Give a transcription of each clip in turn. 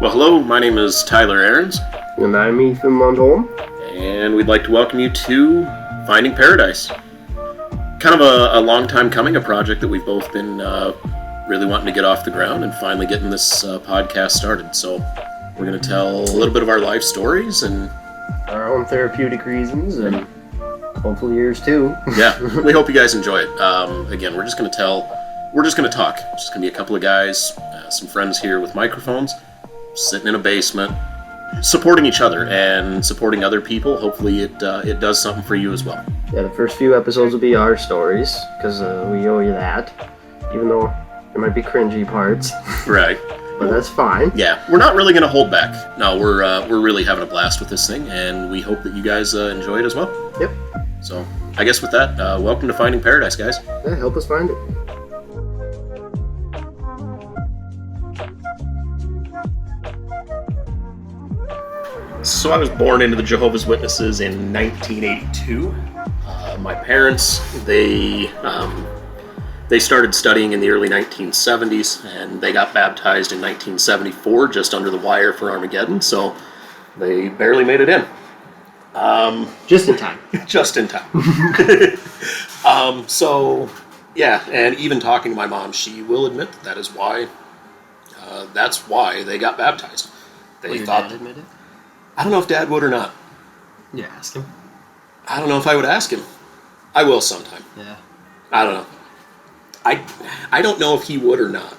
Well, hello, my name is Tyler Ahrens. And I'm Ethan Lundholm. And we'd like to welcome you to Finding Paradise. Kind of a long time coming, a project that we've both been really wanting to get off the ground and finally getting this podcast started. So we're going to tell a little bit of our life stories and our own therapeutic reasons and hopefully yours too. Yeah, we hope you guys enjoy it. Again, we're just going to talk. It's just going to be a couple of guys, some friends here with microphones, sitting in a basement, supporting each other and supporting other people. Hopefully it does something for you as well. Yeah, the first few episodes will be our stories, because we owe you that, even though there might be cringy parts. Right. But that's fine. Yeah, we're not really going to hold back. No, we're really having a blast with this thing, and we hope that you guys enjoy it as well. Yep. So, I guess with that, welcome to Finding Paradise, guys. Yeah, help us find it. So I was born into the Jehovah's Witnesses in 1982. My parents, they started studying in the early 1970s, and they got baptized in 1974, just under the wire for Armageddon, so they barely made it in. Just in time. Just in time. So, yeah, and even talking to my mom, she will admit that is why, that's why they got baptized. They Will thought. your dad admit it? I don't know if Dad would or not. Yeah, ask him. I don't know if I would ask him. I will sometime. Yeah. I don't know. I don't know if he would or not.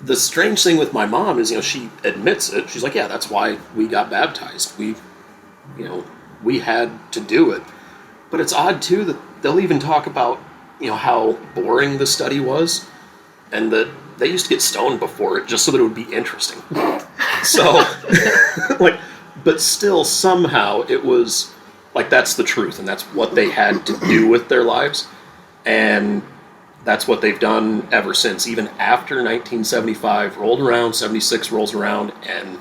The strange thing with my mom is, she admits it. She's like, yeah, that's why we got baptized. We had to do it. But it's odd, too, that they'll even talk about, how boring the study was, and that they used to get stoned before it just so that it would be interesting. So, but still, somehow, it was, that's the truth, and that's what they had to do with their lives, and that's what they've done ever since, even after 1975 rolled around, 76 rolls around, and,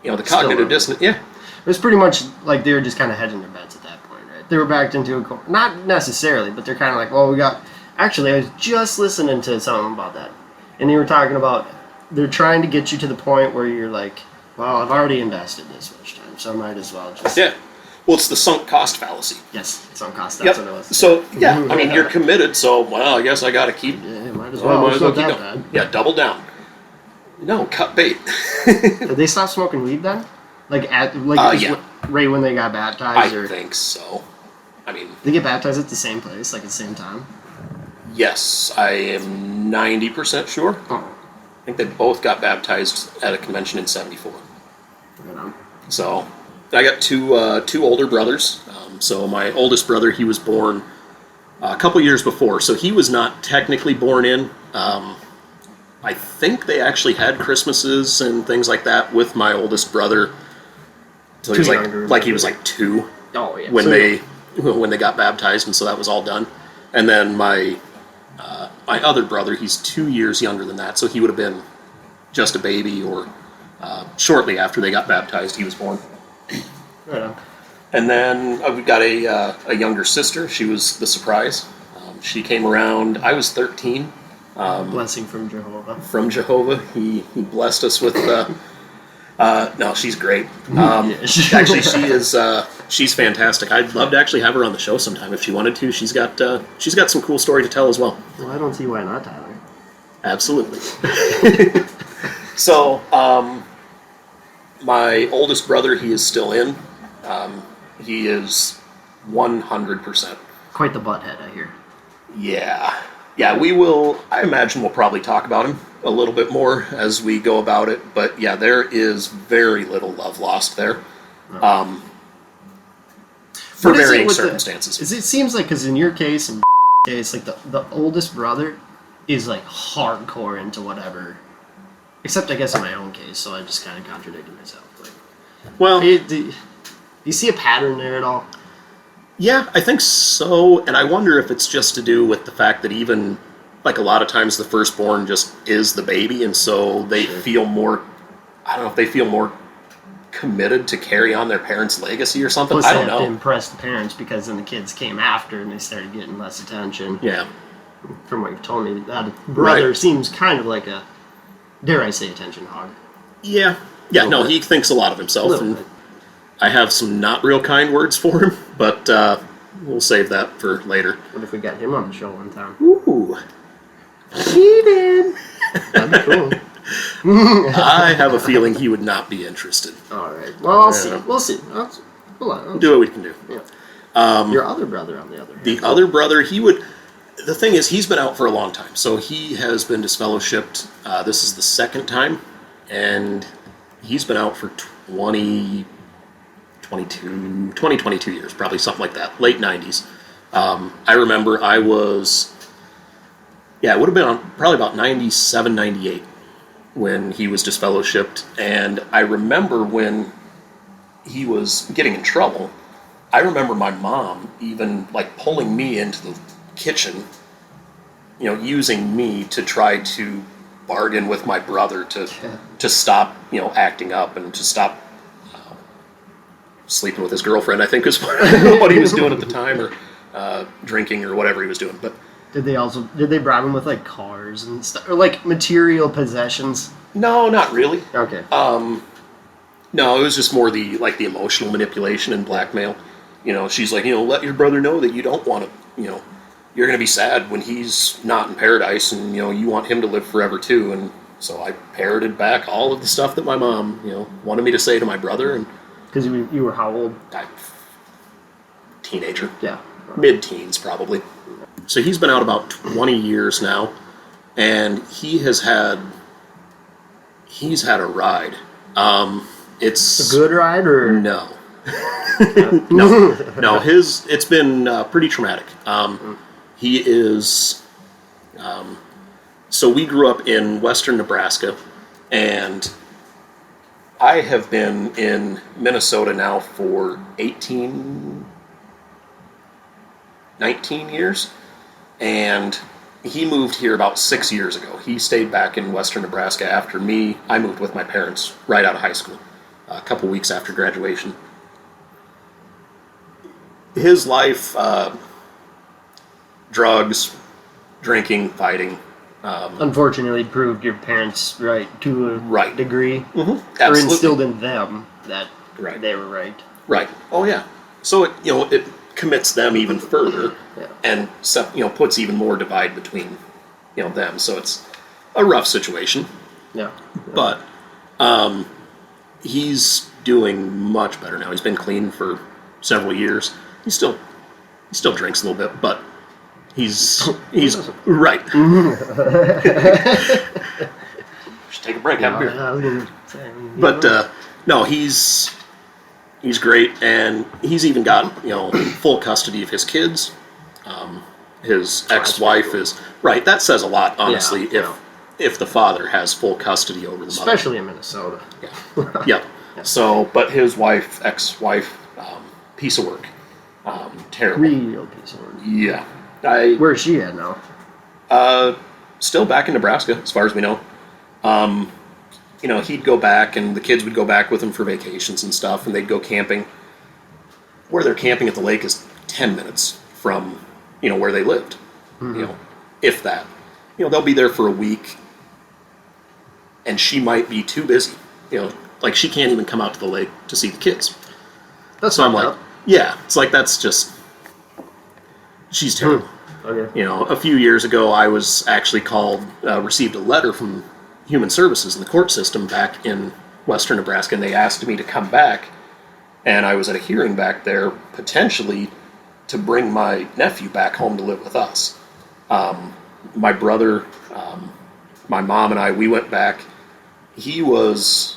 the cognitive dissonance, yeah. It was pretty much like they were just kind of hedging their bets at that point, right? They were backed into a corner. Not necessarily, but they're kind of like, well, actually, I was just listening to something about that, and they were talking about, they're trying to get you to the point where you're like, well, I've already invested this much time, so I might as well just... Yeah. Well, it's the sunk cost fallacy. Yes, sunk cost, that's what it was. So, yeah, you're committed, so, well, I guess I gotta keep... Yeah, might as well keep going. Bad. Yeah, double down. No, cut bait. Did they stop smoking weed then? Yeah. Right when they got baptized? I think so. They get baptized at the same place, at the same time? Yes, I am 90% sure. Oh. I think they both got baptized at a convention in 74. So, I got two older brothers. So my oldest brother, he was born a couple years before, so he was not technically born in. I think they actually had Christmases and things like that with my oldest brother. So he was like 2 when they got baptized, and so that was all done. And then my other brother, he's 2 years younger than that, so he would have been just a baby, or shortly after they got baptized, he was born. Right on. And then we've got a younger sister. She was the surprise. She came around, I was 13. Blessing from Jehovah. From Jehovah. He blessed us with... no, she's great. Actually, she's fantastic. I'd love to actually have her on the show sometime if she wanted to. She's got some cool story to tell as well. Well, I don't see why not, Tyler. Absolutely. So, my oldest brother, he is still in. He is 100%. Quite the butthead, I hear. Yeah. Yeah, we will, I imagine we'll probably talk about him a little bit more as we go about it. But yeah, there is very little love lost there. For varying circumstances. It seems like, because in your case and case, the oldest brother is hardcore into whatever. Except I guess in my own case, so I just kind of contradicted myself. Well, do you see a pattern there at all? Yeah, I think so, and I wonder if it's just to do with the fact that even, a lot of times the firstborn just is the baby, and so they feel more, I don't know if they feel more committed to carry on their parents' legacy or something. Plus I don't they know. have to impress the parents, because then the kids came after and they started getting less attention. Yeah. From what you've told me, that brother seems kind of like a, dare I say, attention hog. Yeah. Little No, bit. he thinks a lot of himself, Little and bit. I have some not real kind words for him, but we'll save that for later. What if we got him on the show one time? Ooh. Cheating! That'd be cool. I have a feeling he would not be interested. All right. Well, I'll see. Yeah. We'll see. We'll Do what we can do. Yeah. Your other brother, on the other hand. The other brother, he would... The thing is, he's been out for a long time. So he has been disfellowshipped. This is the second time. And he's been out for 22 years, probably something like that. Late 90s. I remember I was... Yeah, it would have been probably about 97, 98 when he was disfellowshipped. And I remember when he was getting in trouble, I remember my mom even like pulling me into the kitchen, using me to try to bargain with my brother to stop, acting up and to stop sleeping with his girlfriend, I think is what he was doing at the time, or drinking or whatever he was doing. But did they bribe him with like cars and stuff, or like material possessions? no, not really. Okay. No, it was just more the emotional manipulation and blackmail. She's like, let your brother know that you don't want to, you're going to be sad when he's not in paradise, and you want him to live forever too. And so I parroted back all of the stuff that my mom, wanted me to say to my brother. And Because you were how old? Teenager, Yeah. mid-teens probably. So he's been out about 20 years now, and he's had a ride. It's A good ride, or no. No. It's been pretty traumatic. He is. So we grew up in western Nebraska, and I have been in Minnesota now for 19 years, and he moved here about 6 years ago. He stayed back in western Nebraska after me. I moved with my parents right out of high school, a couple weeks after graduation. His life, drugs, drinking, fighting. unfortunately proved your parents right to a Right. degree, Mm-hmm. or Absolutely. instilled in them that Right. they were right. Right. Oh yeah. So it commits them even further, Yeah. and puts even more divide between them. So it's a rough situation. Yeah. But he's doing much better now. He's been clean for several years. He still drinks a little bit, but he's right. Just take a break, have a beer. I was gonna say, But no, he's great, and he's even got full custody of his kids. His ex-wife is right. That says a lot, honestly. Yeah. If the father has full custody over the mother, especially in Minnesota. yeah. So, but his ex-wife, piece of work, terrible. Real piece of work. Yeah, Where's she at now? still back in Nebraska, as far as we know. He'd go back, and the kids would go back with him for vacations and stuff, and they'd go camping. Where they're camping at the lake is 10 minutes from, where they lived. Mm-hmm. If that. They'll be there for a week, and she might be too busy. Like she can't even come out to the lake to see the kids. That's So I'm fucked like, up. yeah, it's like that's just, she's terrible. Okay. A few years ago, I was actually received a letter from Human Services in the court system back in western Nebraska, and they asked me to come back, and I was at a hearing back there, potentially to bring my nephew back home to live with us. My brother, my mom, and I, we went back. He was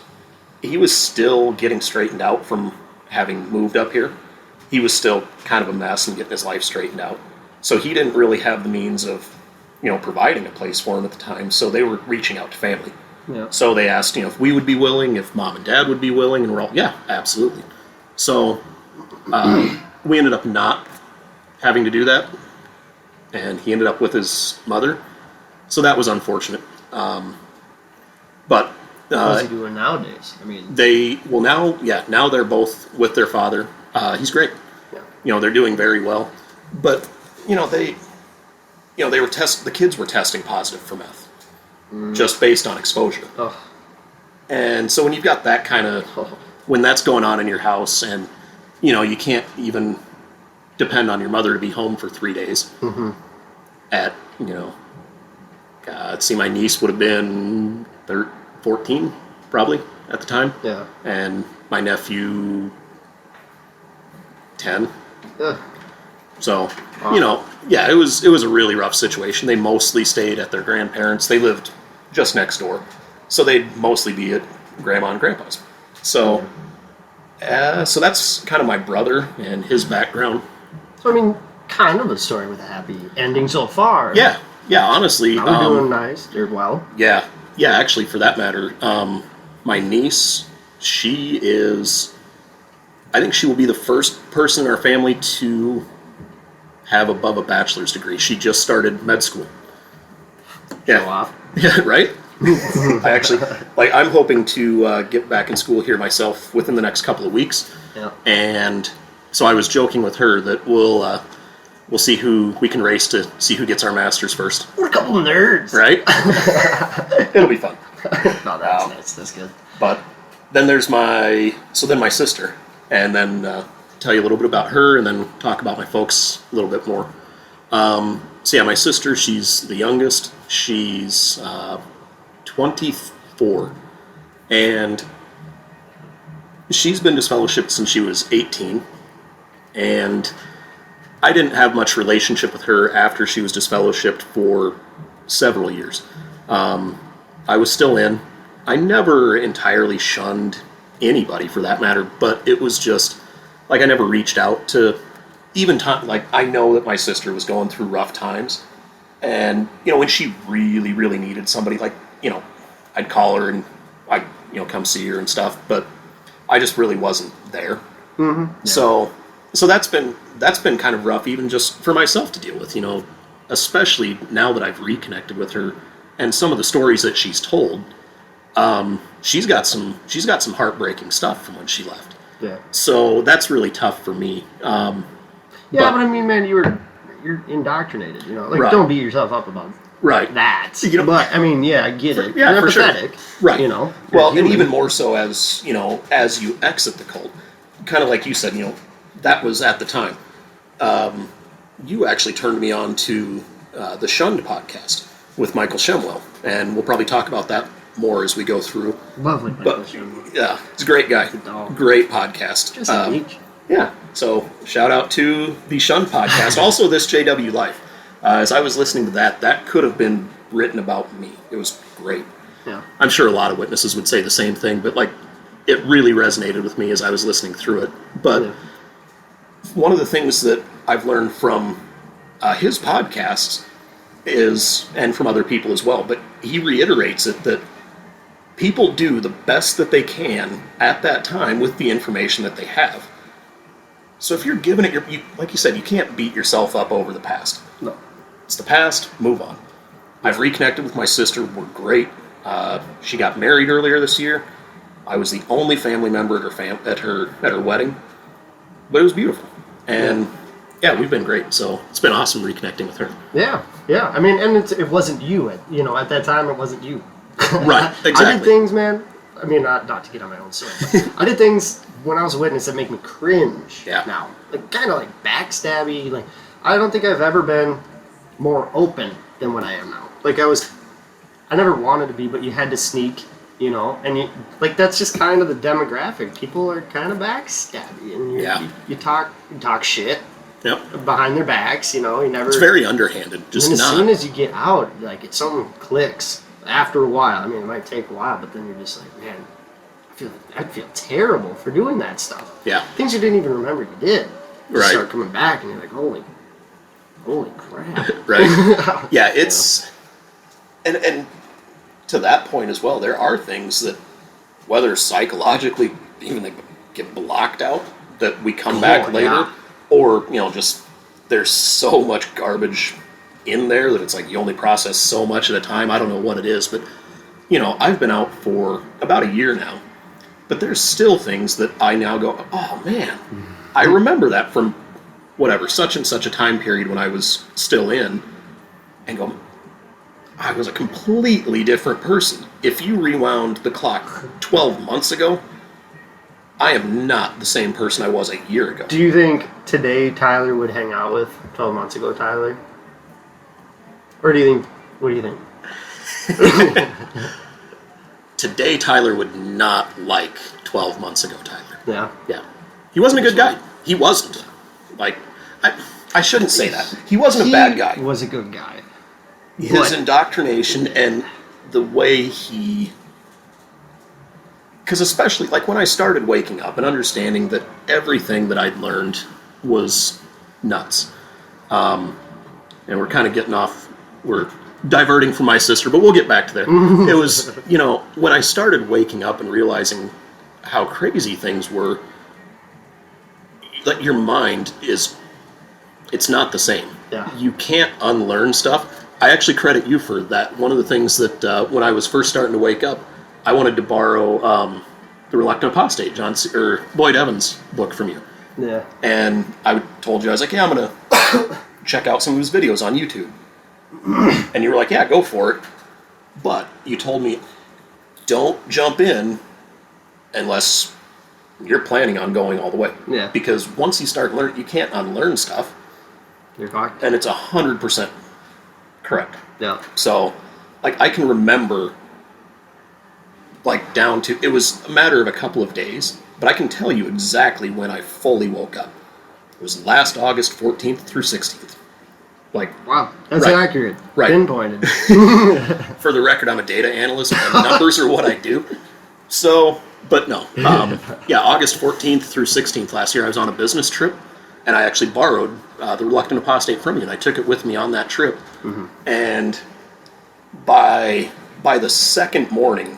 still getting straightened out from having moved up here. He was still kind of a mess and getting his life straightened out. So he didn't really have the means of, providing a place for him at the time. So they were reaching out to family. Yeah. So they asked, if we would be willing, if mom and dad would be willing, and we're all, yeah, absolutely. So we ended up not having to do that, and he ended up with his mother. So that was unfortunate. But What's he doing nowadays? I mean, now they're both with their father. He's great. yeah. They're doing very well. But they the kids were testing positive for meth, just based on exposure. Oh, And so when you've got that kind of, when that's going on in your house and, you can't even depend on your mother to be home for 3 days at, let's see, my niece would have been 14 probably at the time. Yeah. And my nephew, 10. Yeah. So, it was a really rough situation. They mostly stayed at their grandparents'. They lived just next door. So they'd mostly be at grandma and grandpa's. So, so that's kind of my brother and his background. So, I mean, kind of a story with a happy ending so far. Yeah, honestly. Now we're doing nice. You're well. Yeah, actually, for that matter, my niece, she is, I think she will be the first person in our family to have above a bachelor's degree. She just started med school. Yeah. Show off. Yeah, right? I actually, I'm hoping to get back in school here myself within the next couple of weeks. Yeah. And so I was joking with her that we'll see who we can race to see who gets our masters first. We're a couple nerds. Right? It'll be fun. No, that's nice. That's good. But then there's my sister. And then tell you a little bit about her and then talk about my folks a little bit more. So yeah, my sister, she's the youngest. She's 24. And she's been disfellowshipped since she was 18. And I didn't have much relationship with her after she was disfellowshipped for several years. I was still in. I never entirely shunned anybody for that matter, but it was just, I never reached out to even time. I know that my sister was going through rough times. And, when she really, really needed somebody, I'd call her and I'd, come see her and stuff, but I just really wasn't there. Mm-hmm. Yeah. So that's been kind of rough, even just for myself to deal with, especially now that I've reconnected with her and some of the stories that she's told. She's got some heartbreaking stuff from when she left. Yeah. So that's really tough for me. But I mean, man, you're indoctrinated. Right. Don't beat yourself up about that. But I mean, I get it. Yeah, you're for empathetic. Sure. Right. You're and even more so as as you exit the cult, kind of like you said, that was at the time. You actually turned me on to the Shunned podcast with Michael Shemwell, and we'll probably talk about that more as we go through. Lovely. But yeah, he's a great guy. Great podcast. Just a beach. Yeah. So shout out to the Shunned podcast. Also, this JW Life. As I was listening to that could have been written about me. It was great. Yeah. I'm sure a lot of witnesses would say the same thing, but it really resonated with me as I was listening through it. But one of the things that I've learned from his podcasts is, and from other people as well, but he reiterates it that people do the best that they can at that time with the information that they have. So if you're giving it, like you said, you can't beat yourself up over the past. No. It's the past, move on. I've reconnected with my sister, we're great. She got married earlier this year. I was the only family member at her wedding. But it was beautiful. And we've been great. So it's been awesome reconnecting with her. Yeah. I mean, and it wasn't you. At that time, it wasn't you. Right, exactly. I did things, man. I mean, not to get on my own story. But I did things when I was a witness that make me cringe. Yeah. Now, kind of backstabby. I don't think I've ever been more open than what I am now. I never wanted to be, but you had to sneak. And that's just kind of the demographic. People are kind of backstabby, and you talk shit. Yep. Behind their backs. You never. It's very underhanded. Just and as not. soon as you get out, something clicks. After a while, I mean, it might take a while, but then you're just man, I feel terrible for doing that stuff. Yeah. Things you didn't even remember you did. You Right. start coming back, and you're like, holy crap. Right. Yeah, it's and to that point as well, there are things that, whether psychologically even they get blocked out, that we come back later, or just there's so much garbage in there that it's you only process so much at a time. I don't know what it is, but I've been out for about a year now, but there's still things that I now go, oh man, I remember that from whatever, such and such a time period when I was still in, and go, I was a completely different person. If you rewound the clock 12 months ago, I am not the same person I was a year ago. Do you think today Tyler would hang out with 12 months ago Tyler? Or do you think, what do you think? Today, Tyler would not like 12 months ago Tyler. Yeah. Yeah. He wasn't a good guy. He wasn't. Like, I shouldn't say that. He wasn't a bad guy. He was a good guy. His indoctrination and the way he... Because especially, like, when I started waking up and understanding that everything that I'd learned was nuts. And we're kind of getting off... We're diverting from my sister, but we'll get back to there. It was, you know, when I started waking up and realizing how crazy things were, that your mind is... It's not the same. Yeah. You can't unlearn stuff. I actually credit you for that. One of the things that when I was first starting to wake up, I wanted to borrow The Reluctant Apostate, or Lloyd Evans' book from you. Yeah. And I told you, I was like, yeah, I'm going to check out some of his videos on YouTube. And you were like, yeah, go for it. But you told me, don't jump in unless you're planning on going all the way. Yeah. Because once you start learning, you can't unlearn stuff. You're fucked. And it's 100% correct. Yeah. So, like, I can remember, like, down to, it was a matter of a couple of days, but I can tell you exactly when I fully woke up. It was last August 14th through 16th. Like, wow, that's right. accurate. Right. Pinpointed. For the record, I'm a data analyst, and numbers are what I do. So, but no. Yeah, August 14th through 16th last year, I was on a business trip, and I actually borrowed The Reluctant Apostate from you, and I took it with me on that trip. Mm-hmm. And by the second morning,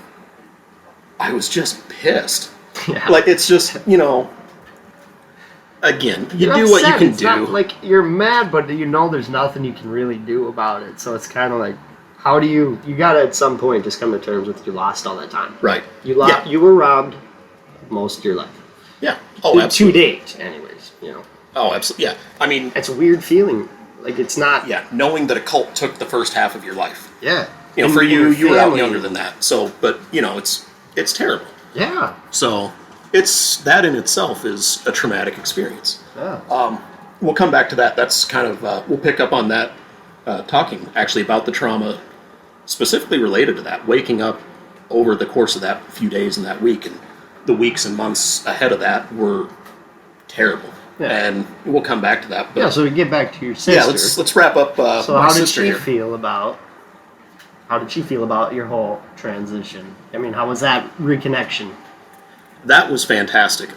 I was just pissed. Yeah. Like, it's just, you know, again, you You're do what you upset. can It's do. not like you're mad, but you know there's nothing you can really do about it. So it's kind of like, how do you gotta at some point just come to terms with you lost all that time. Right. You were robbed most of your life. Yeah. Oh, absolutely. To date, anyways, you know. Oh, absolutely. Yeah. I mean, It's a weird feeling. Like, it's not... yeah, knowing that a cult took the first half of your life. Yeah. You know, And for you, your you were out family. younger than that. So, but, you know, it's terrible. Yeah. So, that in itself is a traumatic experience. Yeah. We'll come back to that. That's kind of, we'll pick up on that, talking actually about the trauma specifically related to that, waking up over the course of that few days and that week, and the weeks and months ahead of that were terrible. Yeah. And we'll come back to that. But Yeah, so we get back to your sister. yeah, let's wrap up So my how did sister she here. feel about... How did she feel about your whole transition? I mean, how was that reconnection? That was fantastic.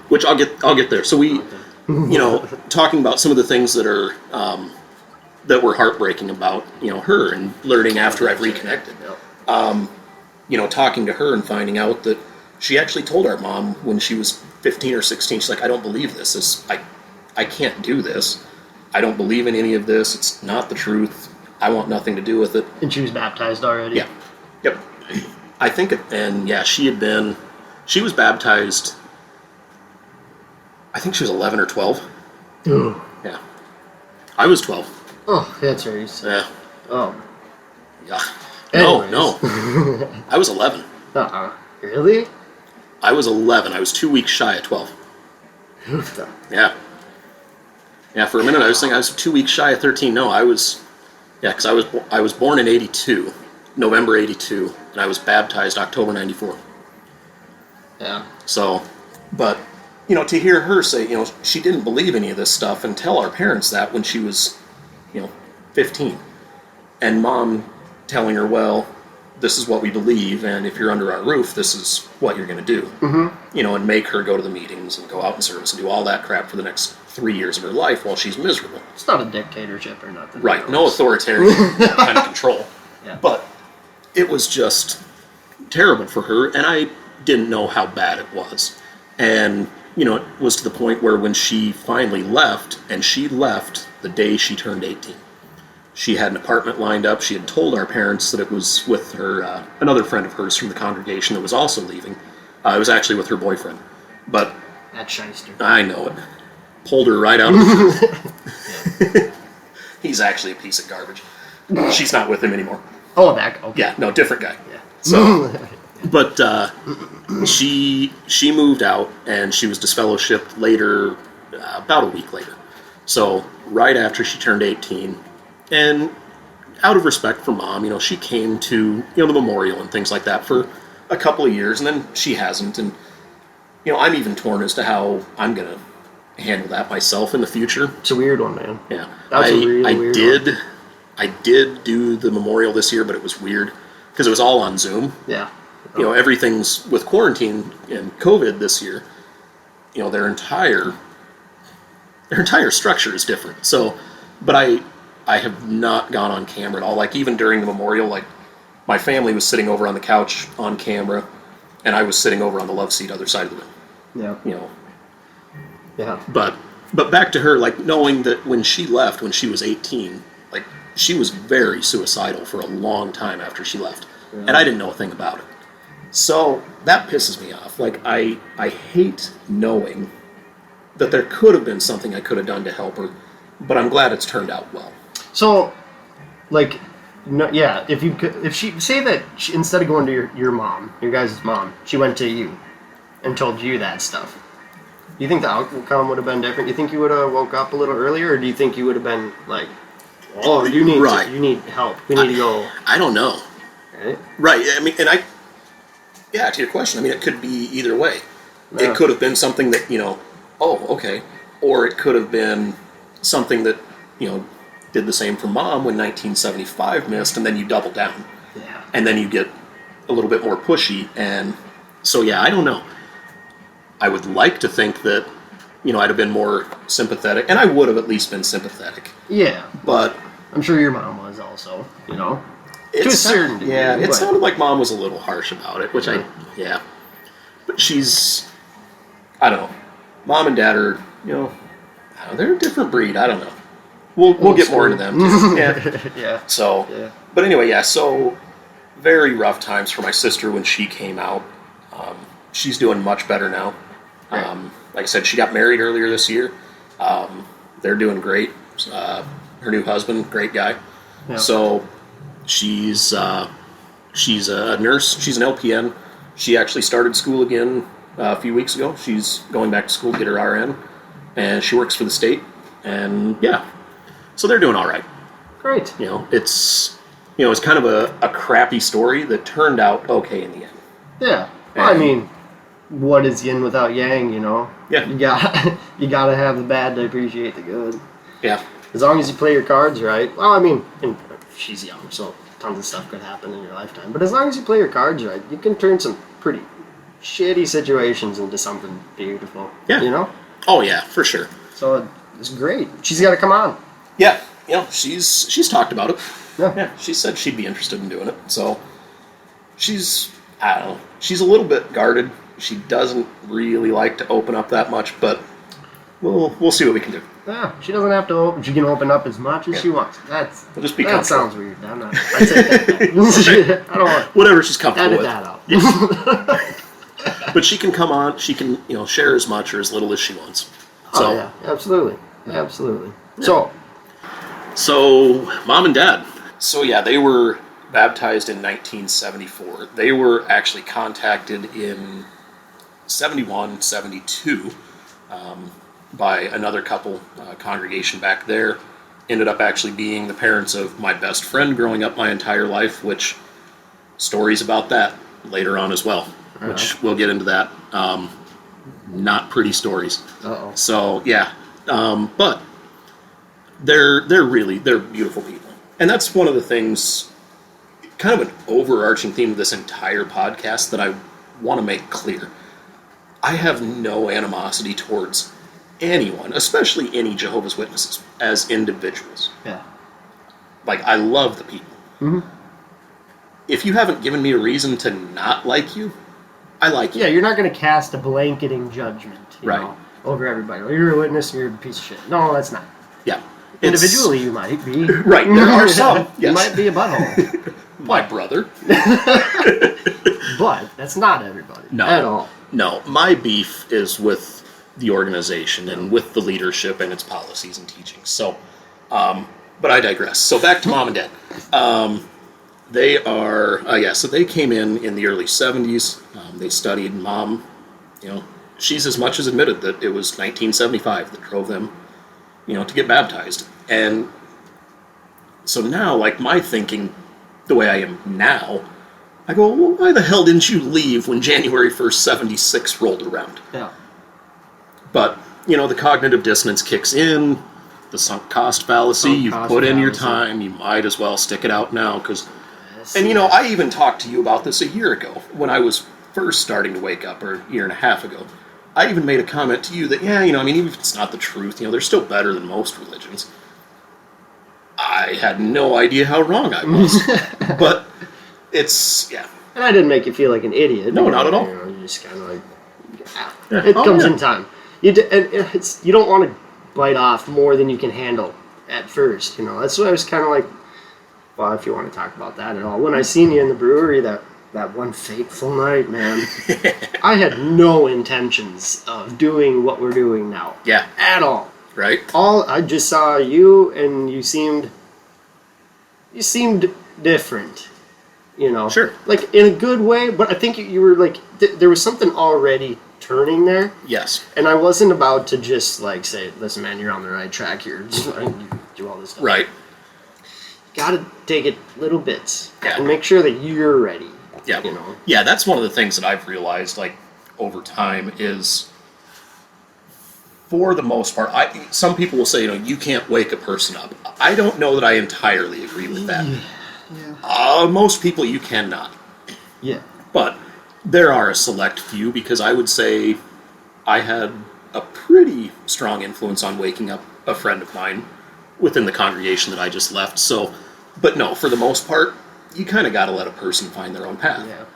Which I'll get there. So we, you know, talking about some of the things that are that were heartbreaking about, you know, her and learning after I've reconnected. Yep. You know, talking to her and finding out that she actually told our mom when she was 15 or 16. She's like, I don't believe this. I can't do this. I don't believe in any of this. It's not the truth. I want nothing to do with it. And she was baptized already? Yeah. Yep. I think, and yeah, she was baptized, I think she was 11 or 12. Ooh. Yeah. I was 12. Oh, that's right. You said. Yeah. Oh. Yeah. Anyways. No. I was 11. Uh-uh. Really? I was 11. I was 2 weeks shy of 12. Yeah. Yeah, for a minute I was thinking I was 2 weeks shy of 13. No, I was... Yeah, because I was born in 82, November 82, and I was baptized October 94. Yeah. So, but, you know, to hear her say, you know, she didn't believe any of this stuff and tell our parents that when she was, you know, 15. And mom telling her, well, this is what we believe, and if you're under our roof, this is what you're going to do. Mm-hmm. You know, and make her go to the meetings and go out in service and do all that crap for the next 3 years of her life while she's miserable. It's not a dictatorship or nothing. Right, no authoritarian kind of control. Yeah. But it was just terrible for her, and I didn't know how bad it was. And, you know, it was to the point where when she finally left, and she left the day she turned 18. She had an apartment lined up. She had told our parents that it was with her, another friend of hers from the congregation that was also leaving. It was actually with her boyfriend. But That's shyster. I know it. Pulled her right out of the He's actually a piece of garbage. She's not with him anymore. Oh, that okay. Yeah, no, different guy. Yeah. So, but she moved out, and she was disfellowshipped later, about a week later. So right after she turned 18, and out of respect for Mom, she came to the memorial and things like that for a couple of years, and then she hasn't. And I'm even torn as to how I'm gonna handle that myself in the future. It's a weird one, man. Yeah, That's a really weird one. I did do the memorial this year, but it was weird because it was all on Zoom. Yeah. Everything's with quarantine and COVID this year. Their entire structure is different. So, but I have not gone on camera at all. Like even during the memorial, like my family was sitting over on the couch on camera, and I was sitting over on the love seat, other side of the room. Yeah. Yeah. But back to her, like knowing that when she left, when she was 18, like she was very suicidal for a long time after she left, and I didn't know a thing about it. So that pisses me off. Like I hate knowing that there could have been something I could have done to help her, but I'm glad it's turned out well. So, like, no, yeah, if she say that instead of going to your mom, your guys' mom, she went to you and told you that stuff, do you think the outcome would have been different? Do you think you would have woke up a little earlier, or do you think you would have been like, oh, you need help, we need to go? I don't know. Right. I mean, yeah, to your question, I mean, it could be either way. Yeah. It could have been something that, oh, okay. Or it could have been something that, did the same for Mom when 1975 missed, and then you double down. Yeah. And then you get a little bit more pushy. And so, yeah, I don't know. I would like to think that, I'd have been more sympathetic, and I would have at least been sympathetic. Yeah. But I'm sure your mom was also, to a certain degree. Yeah, it sounded like Mom was a little harsh about it, which yeah. But I don't know. Mom and Dad are, they're a different breed. I don't know. We'll get more into them too. Yeah. Yeah. So, but anyway, yeah. So, very rough times for my sister when she came out. She's doing much better now. Right. Like I said, she got married earlier this year. They're doing great. Her new husband, great guy. Yeah. So, she's a nurse. She's an LPN. She actually started school again a few weeks ago. She's going back to school to get her RN, and she works for the state. And yeah, so they're doing all right. Great. It's kind of a crappy story that turned out okay in the end. Yeah. Well, I mean, what is yin without yang? Yeah. You gotta have the bad to appreciate the good. Yeah. As long as you play your cards right. Well, I mean, and she's young, so tons of stuff could happen in your lifetime. But as long as you play your cards right, you can turn some pretty shitty situations into something beautiful. Yeah. Oh yeah, for sure. So it's great. She's got to come on. Yeah. She's talked about it. Yeah. She said she'd be interested in doing it. So I don't know. She's a little bit guarded. She doesn't really like to open up that much, but we'll see what we can do. Yeah, she doesn't have to open. She can open up as much as she wants. We'll just be that comfortable. sounds weird. I take that back. I don't want. Whatever she's comfortable with. Edit that out. Yeah. But she can come on. She can share as much or as little as she wants. So oh, yeah, absolutely. Yeah. So Mom and Dad. So yeah, they were baptized in 1974. They were actually contacted in 71, 72 by another couple congregation back there. Ended up actually being the parents of my best friend growing up my entire life, which stories about that later on as well, which we'll get into that. Not pretty stories. Uh-oh. So yeah, but they're beautiful people. And that's one of the things, kind of an overarching theme of this entire podcast that I want to make clear. I have no animosity towards anyone, especially any Jehovah's Witnesses, as individuals. Yeah. Like, I love the people. Mm-hmm. If you haven't given me a reason to not like you, I like you. Yeah, you're not going to cast a blanketing judgment, right, over everybody. Well, you're a witness, you're a piece of shit. No, that's not. Yeah. Individually, you might be. Right, there are some. Yes. You might be a butthole. My brother. But that's not everybody. No. At all. No, my beef is with the organization and with the leadership and its policies and teachings. So, but I digress. So back to Mom and Dad. They are, so they came in the early 70s. They studied. Mom, she's as much as admitted that it was 1975 that drove them, to get baptized. And so now, like, my thinking, the way I am now, I go, well, why the hell didn't you leave when January 1st, 76 rolled around? Yeah. But, the cognitive dissonance kicks in, the sunk cost fallacy, you've put in your time, you might as well stick it out now, because... And, I even talked to you about this a year ago, when I was first starting to wake up, or a year and a half ago. I even made a comment to you that, even if it's not the truth, they're still better than most religions. I had no idea how wrong I was. But it's, And I didn't make you feel like an idiot. No, not at all. You just kind of like, it comes in time. You don't want to bite off more than you can handle at first, That's why I was kind of like, well, if you want to talk about that at all. When I seen you in the brewery that one fateful night, man, I had no intentions of doing what we're doing now. Yeah. At all. Right. I just saw you, and you seemed different, Sure. like in a good way. But I think you were like there was something already turning there. Yes. And I wasn't about to just like say, "Listen, man, you're on the right track here. You do all this stuff." Right. You gotta take it little bits Yeah. and make sure that you're ready. Yeah. Yeah, that's one of the things that I've realized, like, over time is, for the most part, some people will say, you can't wake a person up. I don't know that I entirely agree with that. Yeah. Most people you cannot. Yeah. But there are a select few, because I would say I had a pretty strong influence on waking up a friend of mine within the congregation that I just left. So, but no, for the most part, you kind of got to let a person find their own path. Yeah.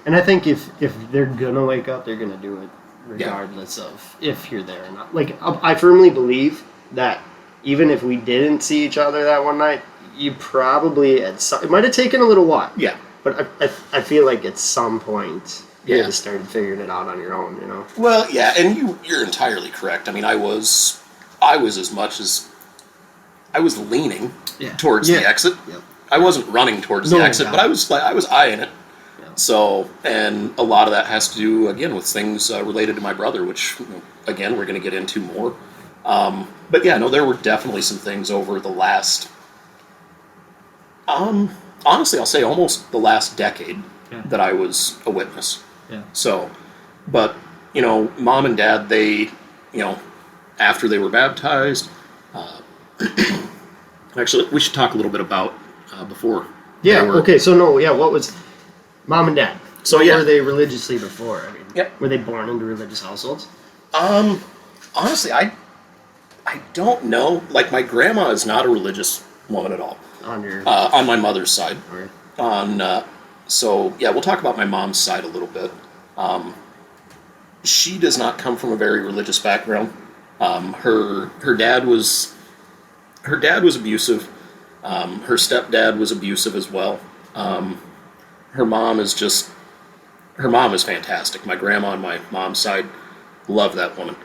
And I think if they're gonna wake up, they're gonna do it regardless of if you're there or not. Like, I firmly believe that even if we didn't see each other that one night, you probably it might have taken a little while. Yeah. But I feel like at some point you just started figuring it out on your own, Well, yeah, and you're entirely correct. I mean, I was as much as I was leaning towards the exit. Yep. I wasn't running towards the exit, but I was eyeing it. Yeah. So, and a lot of that has to do, again, with things related to my brother, which, again, we're going to get into more. But yeah, no, there were definitely some things over the last, honestly, I'll say almost the last decade that I was a witness. Yeah. So, but, Mom and Dad, they, after they were baptized, actually, we should talk a little bit about before. Yeah. Okay. So what was Mom and Dad? So were they religiously before? I mean, Yep. Were they born into religious households? Honestly, I don't know. Like, my grandma is not a religious woman at all. On my mother's side. Okay. So yeah, we'll talk about my mom's side a little bit. She does not come from a very religious background. Her dad was abusive. Her stepdad was abusive as well. Her mom is fantastic. My grandma on my mom's side, love that woman.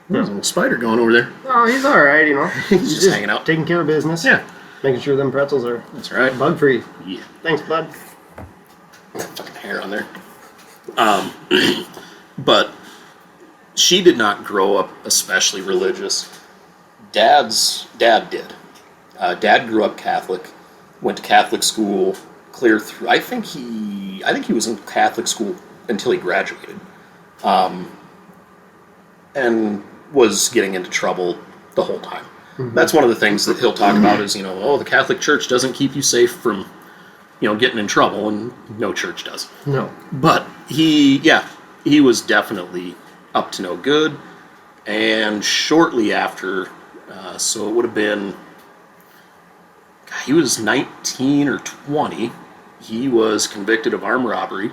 There's a little spider going over there. Oh, he's all right, He's just hanging out, taking care of business. Yeah, making sure them pretzels are bug free. Yeah. Thanks, bud. Fucking hair on there. But she did not grow up especially religious. Dad did. Dad grew up Catholic, went to Catholic school, clear through. I think he was in Catholic school until he graduated, and was getting into trouble the whole time. Mm-hmm. That's one of the things that he'll talk about is, the Catholic Church doesn't keep you safe from, getting in trouble, and no church does. No. But he was definitely up to no good, and shortly after, so it would have been, he was 19 or 20, he was convicted of armed robbery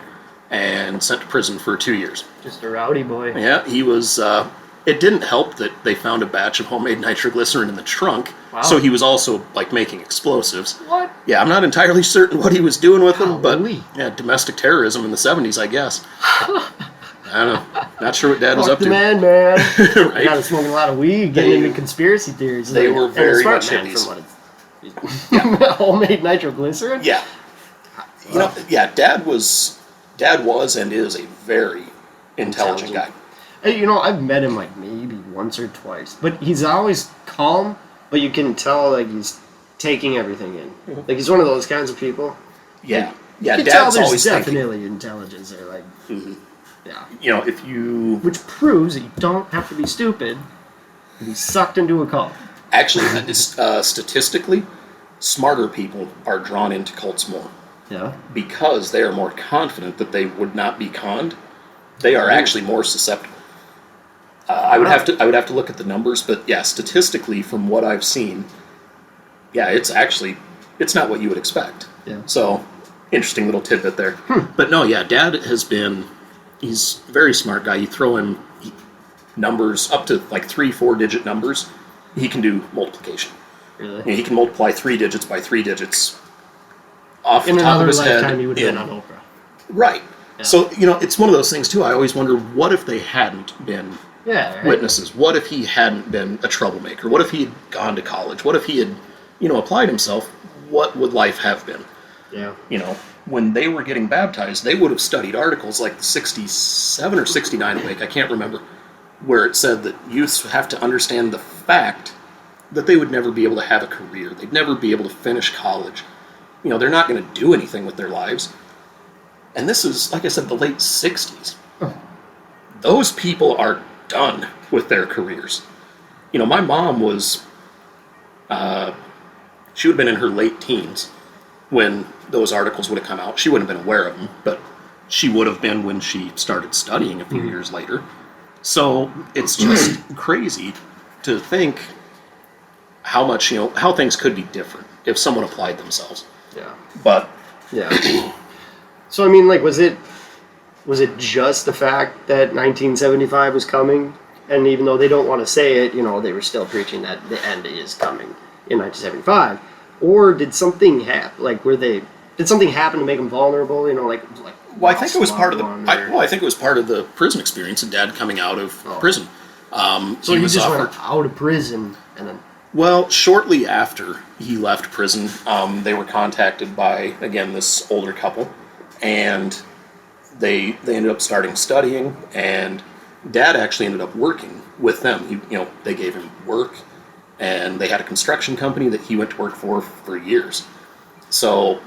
and sent to prison for 2 years. Just a rowdy boy. Yeah, he was, it didn't help that they found a batch of homemade nitroglycerin in the trunk, so he was also, making explosives. What? Yeah, I'm not entirely certain what he was doing with them, but, Golly. yeah, domestic terrorism in the 70s, I guess. I don't know. Not sure what Dad was up to. Man. Right? Got smoking a lot of weed, getting into conspiracy theories. They were very much man hippies. from what he's Homemade nitroglycerin? Yeah. You know, yeah, Dad was and is a very intelligent guy. Hey, I've met him like maybe once or twice, but he's always calm, but you can tell like he's taking everything in. Like he's one of those kinds of people. Yeah. You Yeah, can tell Dad's there's always definitely intelligence there, like yeah. You know, if you Which proves that you don't have to be stupid to be sucked into a cult. actually statistically, smarter people are drawn into cults more Yeah. because they are more confident that they would not be conned. They are actually more susceptible. I would have to look at the numbers, but yeah, statistically, from what I've seen, yeah, it's not what you would expect. Yeah. So, interesting little tidbit there. But no, yeah, Dad he's a very smart guy. You throw him numbers up to like 3-4 digit numbers, he can do multiplication. Really? You know, he can multiply 3 digits by 3 digits off In the top of another his lifetime, head. he would have been on Oprah. Right. Yeah. So, it's one of those things, too. I always wonder, what if they hadn't been Yeah, right? witnesses? What if he hadn't been a troublemaker? What if he had gone to college? What if he had, applied himself? What would life have been? Yeah. When they were getting baptized, they would have studied articles like the 67 or 69 awake, I can't remember, where it said that youths have to understand the fact that they would never be able to have a career. They'd never be able to finish college. They're not going to do anything with their lives. And this is, like I said, the late 60s. Those people are done with their careers. My mom was, she would have been in her late teens when those articles would have come out. She wouldn't have been aware of them, but she would have been when she started studying a few years later. So it's just crazy to think how much, how things could be different if someone applied themselves. Yeah. But Yeah. So I mean, like, was it just the fact that 1975 was coming, and even though they don't want to say it, they were still preaching that the end is coming in 1975, or did something happen? Like, did something happen to make them vulnerable? Well, I think it was part of I think it was part of the prison experience and Dad coming out of prison. So he just went out of prison and then. Well, shortly after he left prison, they were contacted by, again, this older couple, and they ended up starting studying, and Dad actually ended up working with them. They gave him work, and they had a construction company that he went to work for years. So,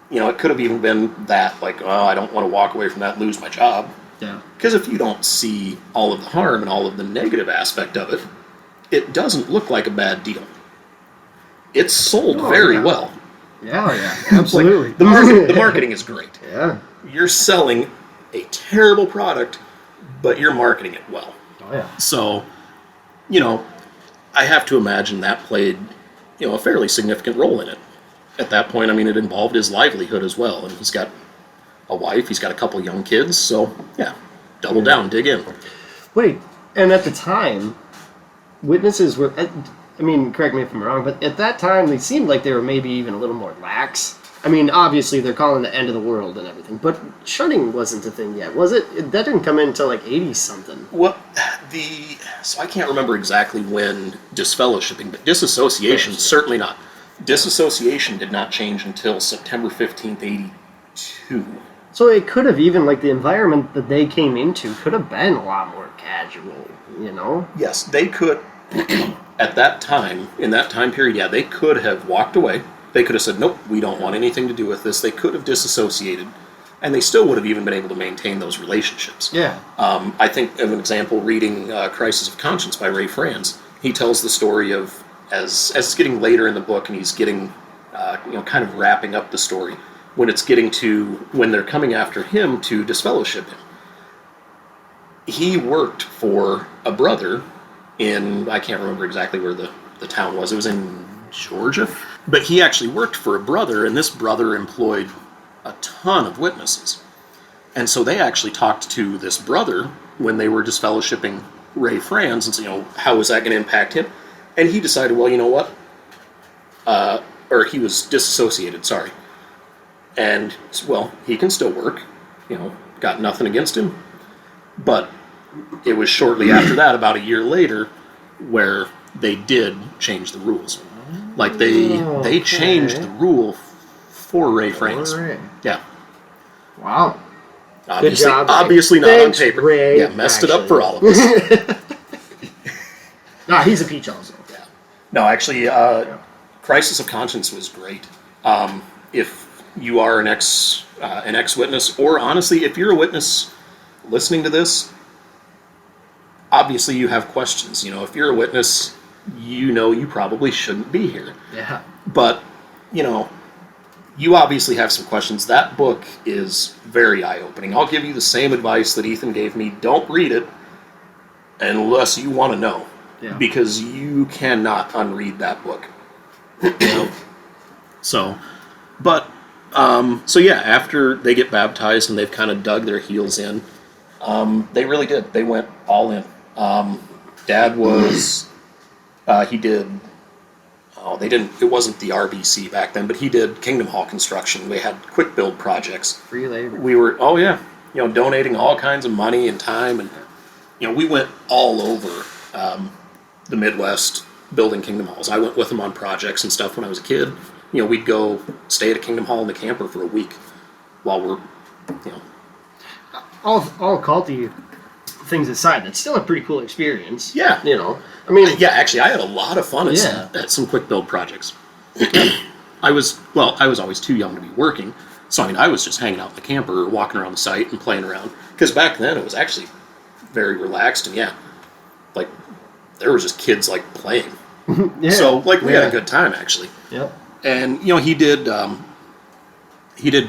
it could have even been that, like, oh, I don't want to walk away from that and lose my job. Yeah. Because if you don't see all of the harm and all of the negative aspect of it, it doesn't look like a bad deal. It's sold very well. Yeah, absolutely. Like, the marketing is great. Yeah. You're selling a terrible product, but you're marketing it well. Oh, yeah. So, I have to imagine that played, a fairly significant role in it. At that point, it involved his livelihood as well, and he's got a wife, he's got a couple young kids, so, yeah, double down, dig in. Wait, and at the time, witnesses were, correct me if I'm wrong, but at that time, they seemed like they were maybe even a little more lax. Obviously, they're calling the end of the world and everything, but shunning wasn't a thing yet, was it? That didn't come in until like 80-something. Well, so I can't remember exactly when disfellowshipping, but disassociation, certainly not. Disassociation did not change until September 15th, 82. So it could have even, like, the environment that they came into could have been a lot more casual, Yes, they could, at that time, in that time period, yeah, they could have walked away. They could have said, nope, we don't want anything to do with this. They could have disassociated, and they still would have even been able to maintain those relationships. Yeah. I think of an example reading Crisis of Conscience by Ray Franz. He tells the story of, as it's getting later in the book, and he's getting, kind of wrapping up the story, when it's getting to, when they're coming after him to disfellowship him. He worked for a brother in, I can't remember exactly where the town was. It was in Georgia. But he actually worked for a brother, and this brother employed a ton of witnesses. And so they actually talked to this brother when they were disfellowshipping Ray Franz and said, how was that going to impact him? And he decided, well, you know what? Or he was disassociated, sorry. And, well, he can still work. Got nothing against him. But it was shortly after that, about a year later, where they did change the rules. Like they changed the rule for Ray frames. Ray. Yeah. Wow. Obviously, Good job, Ray. obviously not Thanks, on paper. Ray, Yeah, messed it up for all of us. Nah, he's a peach also. Yeah. No, actually, Crisis of Conscience was great. If you are an ex-witness, or honestly, if you're a witness listening to this, obviously you have questions. You know, if you're a witness, you know you probably shouldn't be here. Yeah. But, you know, you obviously have some questions. That book is very eye-opening. I'll give you the same advice that Ethan gave me. Don't read it unless you want to know. Yeah. Because you cannot unread that book. So yeah, after they get baptized and they've kind of dug their heels in, they really did. They went all in. Dad was, he did, it wasn't the RBC back then, but he did Kingdom Hall construction. We had quick build projects. Free labor. We were, donating all kinds of money and time. And, we went all over the Midwest building Kingdom Halls. I went with them on projects and stuff when I was a kid. We'd go stay at a Kingdom Hall in the camper for a week while we're, All culty things aside, that's still a pretty cool experience. Yeah. I mean... Yeah, actually, I had a lot of fun at some quick build projects. I was always too young to be working, so, I was just hanging out in the camper or walking around the site and playing around. Because back then, it was actually very relaxed, and there was just kids, playing. Yeah. So, we had a good time, actually. Yep. And, he did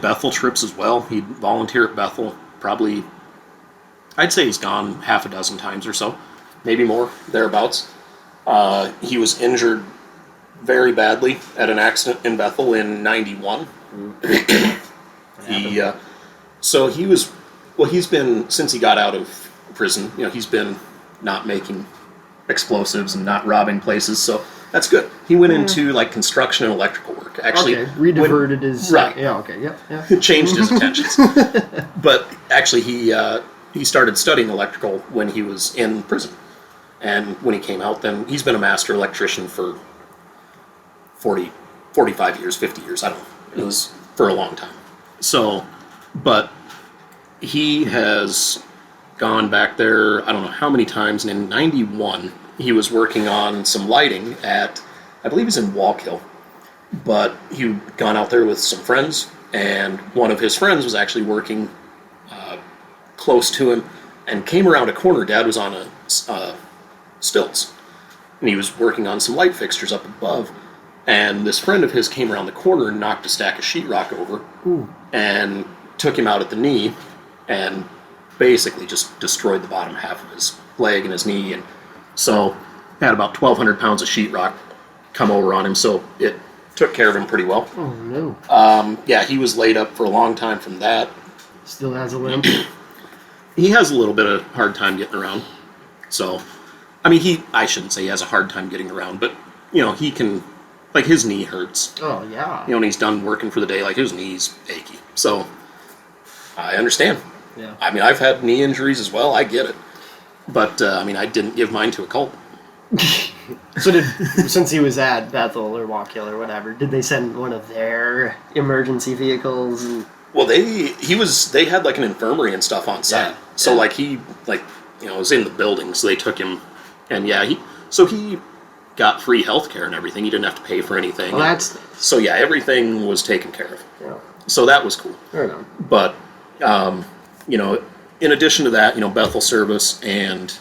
Bethel trips as well. He'd volunteer at Bethel, probably, I'd say he's gone half a dozen times or so, maybe more, thereabouts. He was injured very badly at an accident in Bethel in '91. He's been, since he got out of prison, he's been not making explosives and not robbing places, so that's good. He went into construction and electrical work. Actually, rediverted his right. Yeah. Okay. Yep. Yeah. Changed his attentions. But actually, he started studying electrical when he was in prison, and when he came out, then he's been a master electrician for 45 years, 50 years. I don't know. It was for a long time. So, but he has gone back there, I don't know how many times, and in '91, he was working on some lighting at, I believe he's in Wallkill, but he'd gone out there with some friends, and one of his friends was actually working close to him, and came around a corner. Dad was on stilts, and he was working on some light fixtures up above, and this friend of his came around the corner and knocked a stack of sheetrock over. Ooh. And took him out at the knee, and basically just destroyed the bottom half of his leg and his knee, and so had about 1,200 pounds of sheetrock come over on him, so it took care of him pretty well. Oh, no. Yeah, he was laid up for a long time from that. Still has a limp. He has a little bit of hard time getting around. So, I shouldn't say he has a hard time getting around, but, he can, his knee hurts. Oh, yeah. When he's done working for the day, his knee's achy. So, I understand. Yeah. I've had knee injuries as well. I get it. But, I didn't give mine to a cult. So since he was at Bethel or Wallkill or whatever, did they send one of their emergency vehicles? Well, they had an infirmary and stuff on site. Yeah. So he was in the building, so they took him, and he got free health care and everything. He didn't have to pay for anything. Well, that's nice. So everything was taken care of. Yeah. So that was cool. Fair enough. But in addition to that, Bethel service and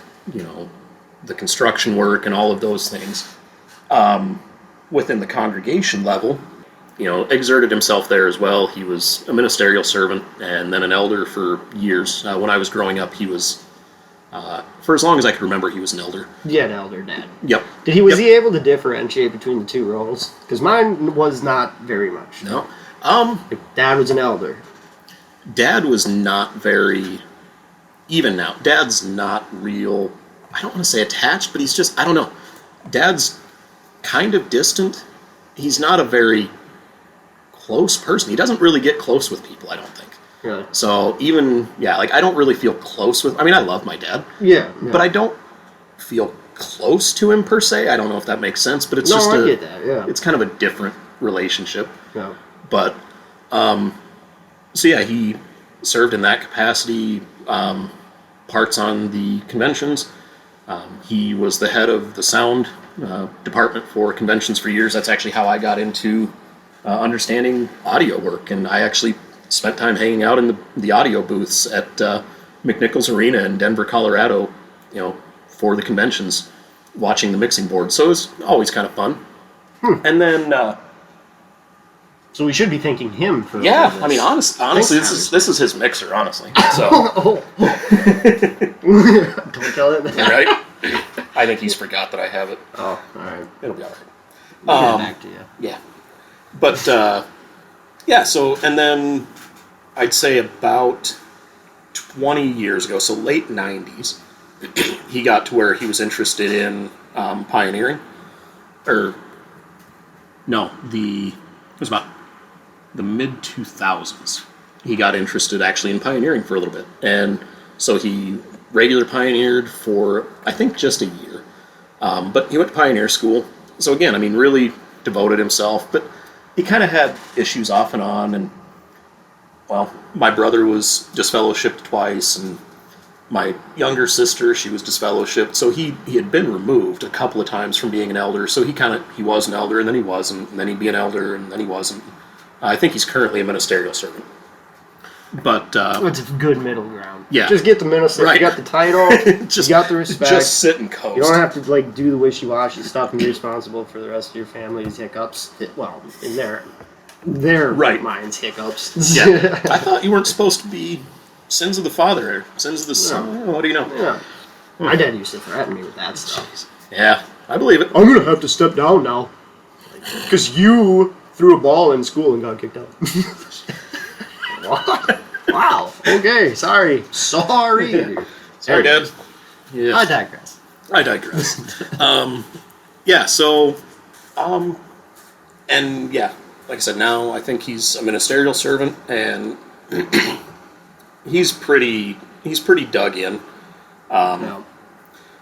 the construction work and all of those things, within the congregation level, exerted himself there as well. He was a ministerial servant and then an elder for years. When I was growing up, he was, for as long as I could remember, he was an elder. Yeah, an elder dad. Yep. Was he able to differentiate between the two roles? Because mine was not very much. No. Dad was an elder. Dad was not very, even now, Dad's not real, I don't want to say attached, but he's just, I don't know. Dad's kind of distant. He's not a very close person. He doesn't really get close with people, I don't think. Really? So even, I don't really feel close with, I love my dad. Yeah. But I don't feel close to him per se. I don't know if that makes sense, but it's No, just I get that, yeah. it's kind of a different relationship. Yeah. But so yeah, he served in that capacity, parts on the conventions. He was the head of the sound department for conventions for years. That's actually how I got into understanding audio work, and I actually spent time hanging out in the audio booths at McNichols Arena in Denver, Colorado, for the conventions, watching the mixing board. So it was always kind of fun. And then, so we should be thanking him for. yeah, all I mean, this. honestly, Thanks, this is his mixer, honestly. So, Oh. Don't tell it. right? I think he's forgot that I have it. Oh, all right. It'll be all right. We'll get back to you. Yeah. But, yeah, so, and then I'd say about 20 years ago, so late 90s, he got to where he was interested in pioneering. Or, no, it was about the mid-2000s. He got interested actually in pioneering for a little bit. And so he regular pioneered for, I think, just a year. But he went to pioneer school. So again, I mean, really devoted himself. But he kind of had issues off and on. And, well, my brother was disfellowshipped twice. And my younger sister, she was disfellowshipped. So he had been removed a couple of times from being an elder. So he was an elder, and then he wasn't. And then he'd be an elder, and then he wasn't. I think he's currently a ministerial servant. But It's a good middle ground. Yeah. Just get the minister. Right. You got the title. just, you got the respect. Just sit and coast. You don't have to do the wishy-washy stuff and be responsible for the rest of your family's hiccups. Well, in their Right. minds, hiccups. Yeah. I thought you weren't supposed to be sins of the father, or sins of the son. No. What do you know? Yeah. My dad used to threaten me with that stuff. Yeah, I believe it. I'm gonna have to step down now because you threw a ball in school and got kicked out. What? Wow. Okay. Sorry. Sorry, Dad. Yeah. I digress. I digress. Yeah, so, and yeah, like I said, now I think he's a ministerial servant, and he's pretty dug in. Yeah.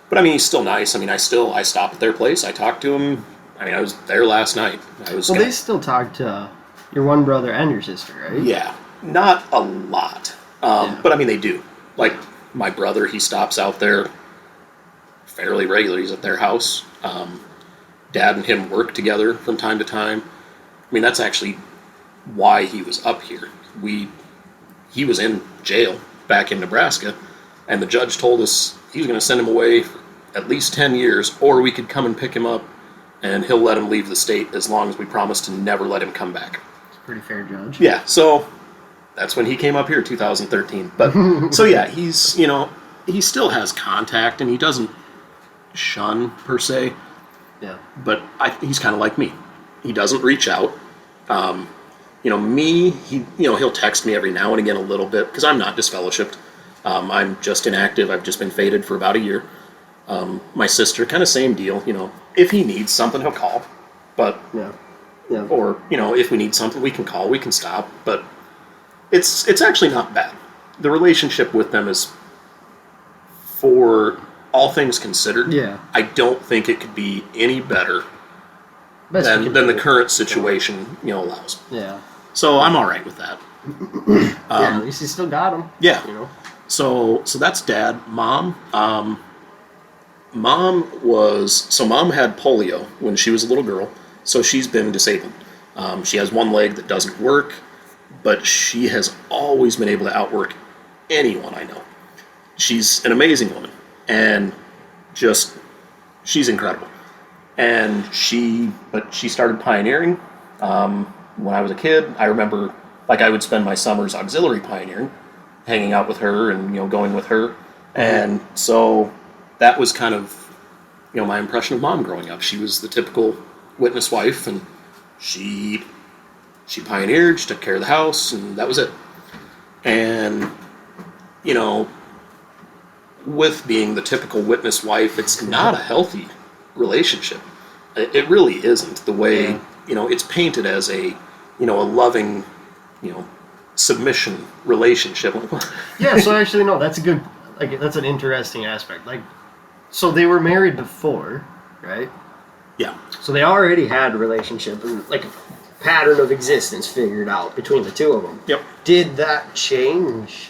But I mean, he's still nice. I mean, I stop at their place. I talk to him. I mean, I was there last night. Well, they still talk to your one brother and your sister, right? Yeah, not a lot. But I mean, they do. Like, my brother, he stops out there fairly regularly. He's at their house. Dad and him work together from time to time. I mean, that's actually why he was up here. He was in jail back in Nebraska, and the judge told us he was going to send him away for at least 10 years, or we could come and pick him up, and he'll let him leave the state as long as we promise to never let him come back. It's a pretty fair judge. Yeah, so that's when he came up here, 2013. But so yeah, he's he still has contact, and he doesn't shun per se. Yeah. But he's kind of like me. He doesn't reach out. He'll text me every now and again a little bit because I'm not disfellowshipped. I'm just inactive. I've just been faded for about a year. My sister, kind of same deal. If he needs something, he'll call. But Yeah. or if we need something, we can call. We can stop. But it's actually not bad. The relationship with them is, for all things considered, Yeah. I don't think it could be any better Best we than can the do. current situation allows. Yeah. So I'm all right with that. Yeah. At least you still got him. Yeah. So So that's Dad. Mom. Mom had polio when she was a little girl, so she's been disabled. She has one leg that doesn't work, but she has always been able to outwork anyone I know. She's an amazing woman, and she's incredible. And she started pioneering when I was a kid. I remember, I would spend my summers auxiliary pioneering, hanging out with her and going with her, and so that was kind of my impression of Mom growing up. She was the typical witness wife, and she pioneered. She took care of the house, and that was it. And with being the typical witness wife, it's not a healthy relationship. It really isn't. The way it's painted as a loving submission relationship. Yeah. So actually, no, that's a good. That's an interesting aspect. So they were married before, right? Yeah. So they already had a relationship and like a pattern of existence figured out between the two of them. Yep. Did that change?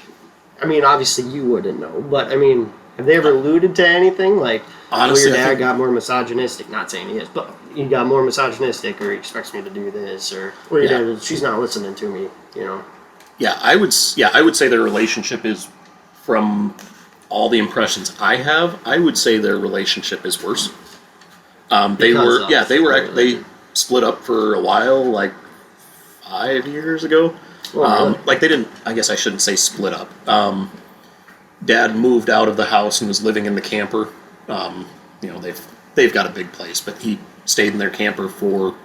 I mean, obviously you wouldn't know, but I mean, have they ever alluded to anything like? Honestly, your I dad think- got more misogynistic. Not saying he is, but he got more misogynistic, or he expects me to do this, or your Yeah. dad, she's not listening to me. You know. Yeah, I would say their relationship is, from all the impressions I have, I would say their relationship is worse. They Really? split up for a while, like 5 years ago. Well, really? Like they didn't. I guess I shouldn't say split up. Dad moved out of the house and was living in the camper. They've got a big place, but he stayed in their camper for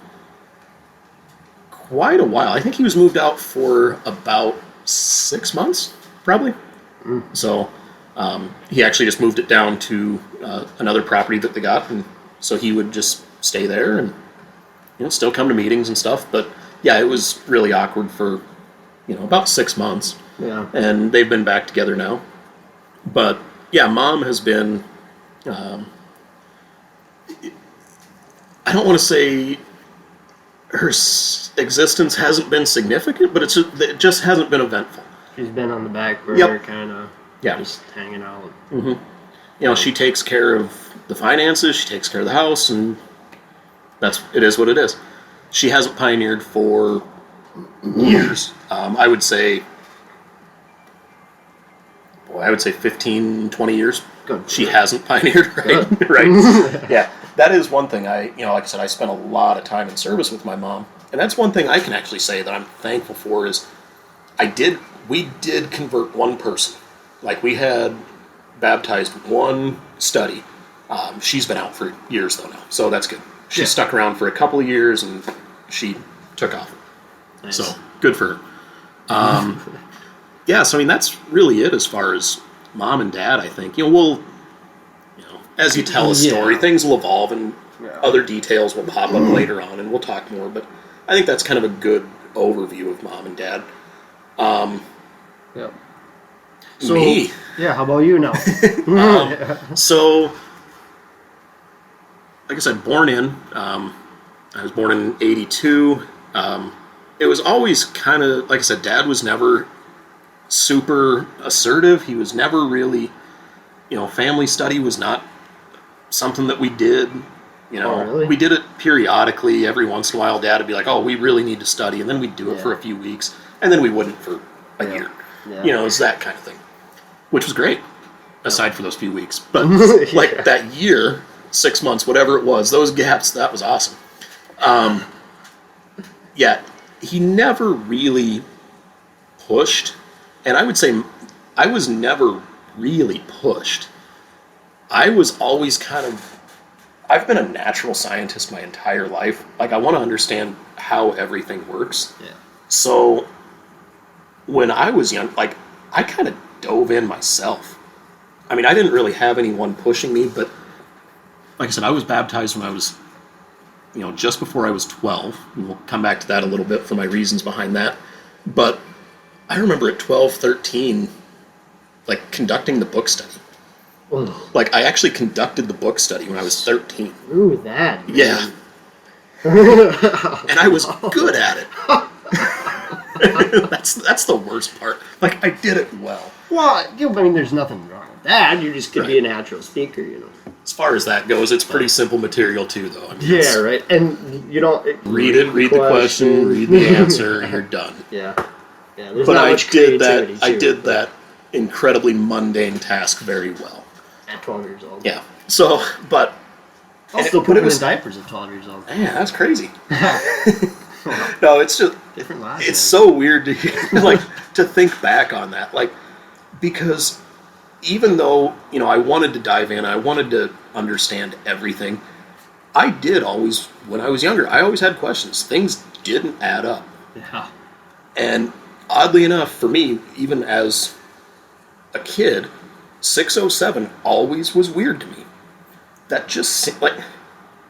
quite a while. I think he was moved out for about 6 months, probably. So he actually just moved it down to another property that they got, and so he would just stay there and still come to meetings and stuff. But yeah, it was really awkward for about 6 months. Yeah. And they've been back together now. But yeah, Mom has been. I don't want to say her existence hasn't been significant, but it just hasn't been eventful. She's been on the back burner, Yep. kind of. Yeah. Just hanging out. She takes care of the finances, she takes care of the house, and it is what it is. She hasn't pioneered for years. I would say 15, 20 years. Good. She hasn't pioneered, right? Good. Right. Yeah. That is one thing like I said, I spent a lot of time in service with my mom. And that's one thing I can actually say that I'm thankful for is we did convert one person. Like we had baptized one study. She's been out for years though now, so that's good. She stuck around for a couple of years and she took off. Nice. So good for her. Yeah, so I mean that's really it as far as Mom and Dad. I think as you tell a story, things will evolve and other details will pop up later on, and we'll talk more. But I think that's kind of a good overview of Mom and Dad. Yep. So, Me. Yeah, how about you now? So, like I said, I was born in '82. It was always kind of, like I said, Dad was never super assertive. He was never really, family study was not something that we did. Oh, really? We did it periodically. Every once in a while, Dad would be like, "Oh, we really need to study," and then we'd do it for a few weeks, and then we wouldn't for a year. Yeah. It's that kind of thing, which was great, aside for those few weeks. But like that year, 6 months, whatever it was, those gaps, that was awesome. Yeah, he never really pushed, and I would say I was never really pushed. I was always I've been a natural scientist my entire life. Like, I want to understand how everything works. Yeah. So, when I was young, like, I kind of dove in myself. I mean, I didn't really have anyone pushing me, but like I said, I was baptized when I was, just before I was 12. And we'll come back to that a little bit for my reasons behind that. But I remember at 12, 13, like, conducting the book study. Ooh. Like, I actually conducted the book study when I was 13. Ooh, that. Man. Yeah. And I was good at it. That's the worst part. Like, I did it well. Well, I mean, there's nothing wrong with that. You just could be a natural speaker, As far as that goes, it's pretty simple material too, though. I mean, yeah, right. And you don't read the question, read the answer, and you're done. Yeah. There's But not I much did creativity that. I to did it, that incredibly mundane task very well. at 12 years old. Yeah. So, but I'll still put him in diapers at 12 years old. man, that's crazy. No, it's just Different lives. it's so weird to hear, to think back on that, because even though I wanted to dive in, I wanted to understand everything. I did always, when I was younger, I always had questions. Things didn't add up, Yeah. and oddly enough, for me, even as a kid, 607 always was weird to me. That just seemed like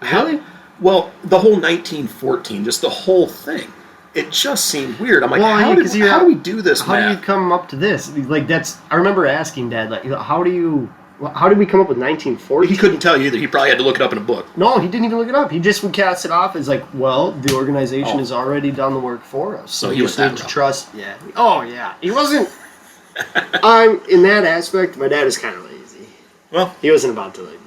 Really? Well, the whole 1914, just the whole thing, it just seemed weird. I'm like, Well, how yeah, 'cause do we do this How do you math? come up to this? Like, I remember asking Dad, like, how do you Well, how did we come up with 1914? He couldn't tell you either. He probably had to look it up in a book. No, he didn't even look it up. He just would cast it off as like, well, the organization has already done the work for us. So he was just that need to route. trust. Yeah. Oh, yeah. He wasn't. In that aspect, my dad is kind of lazy. Well, He wasn't about to, like,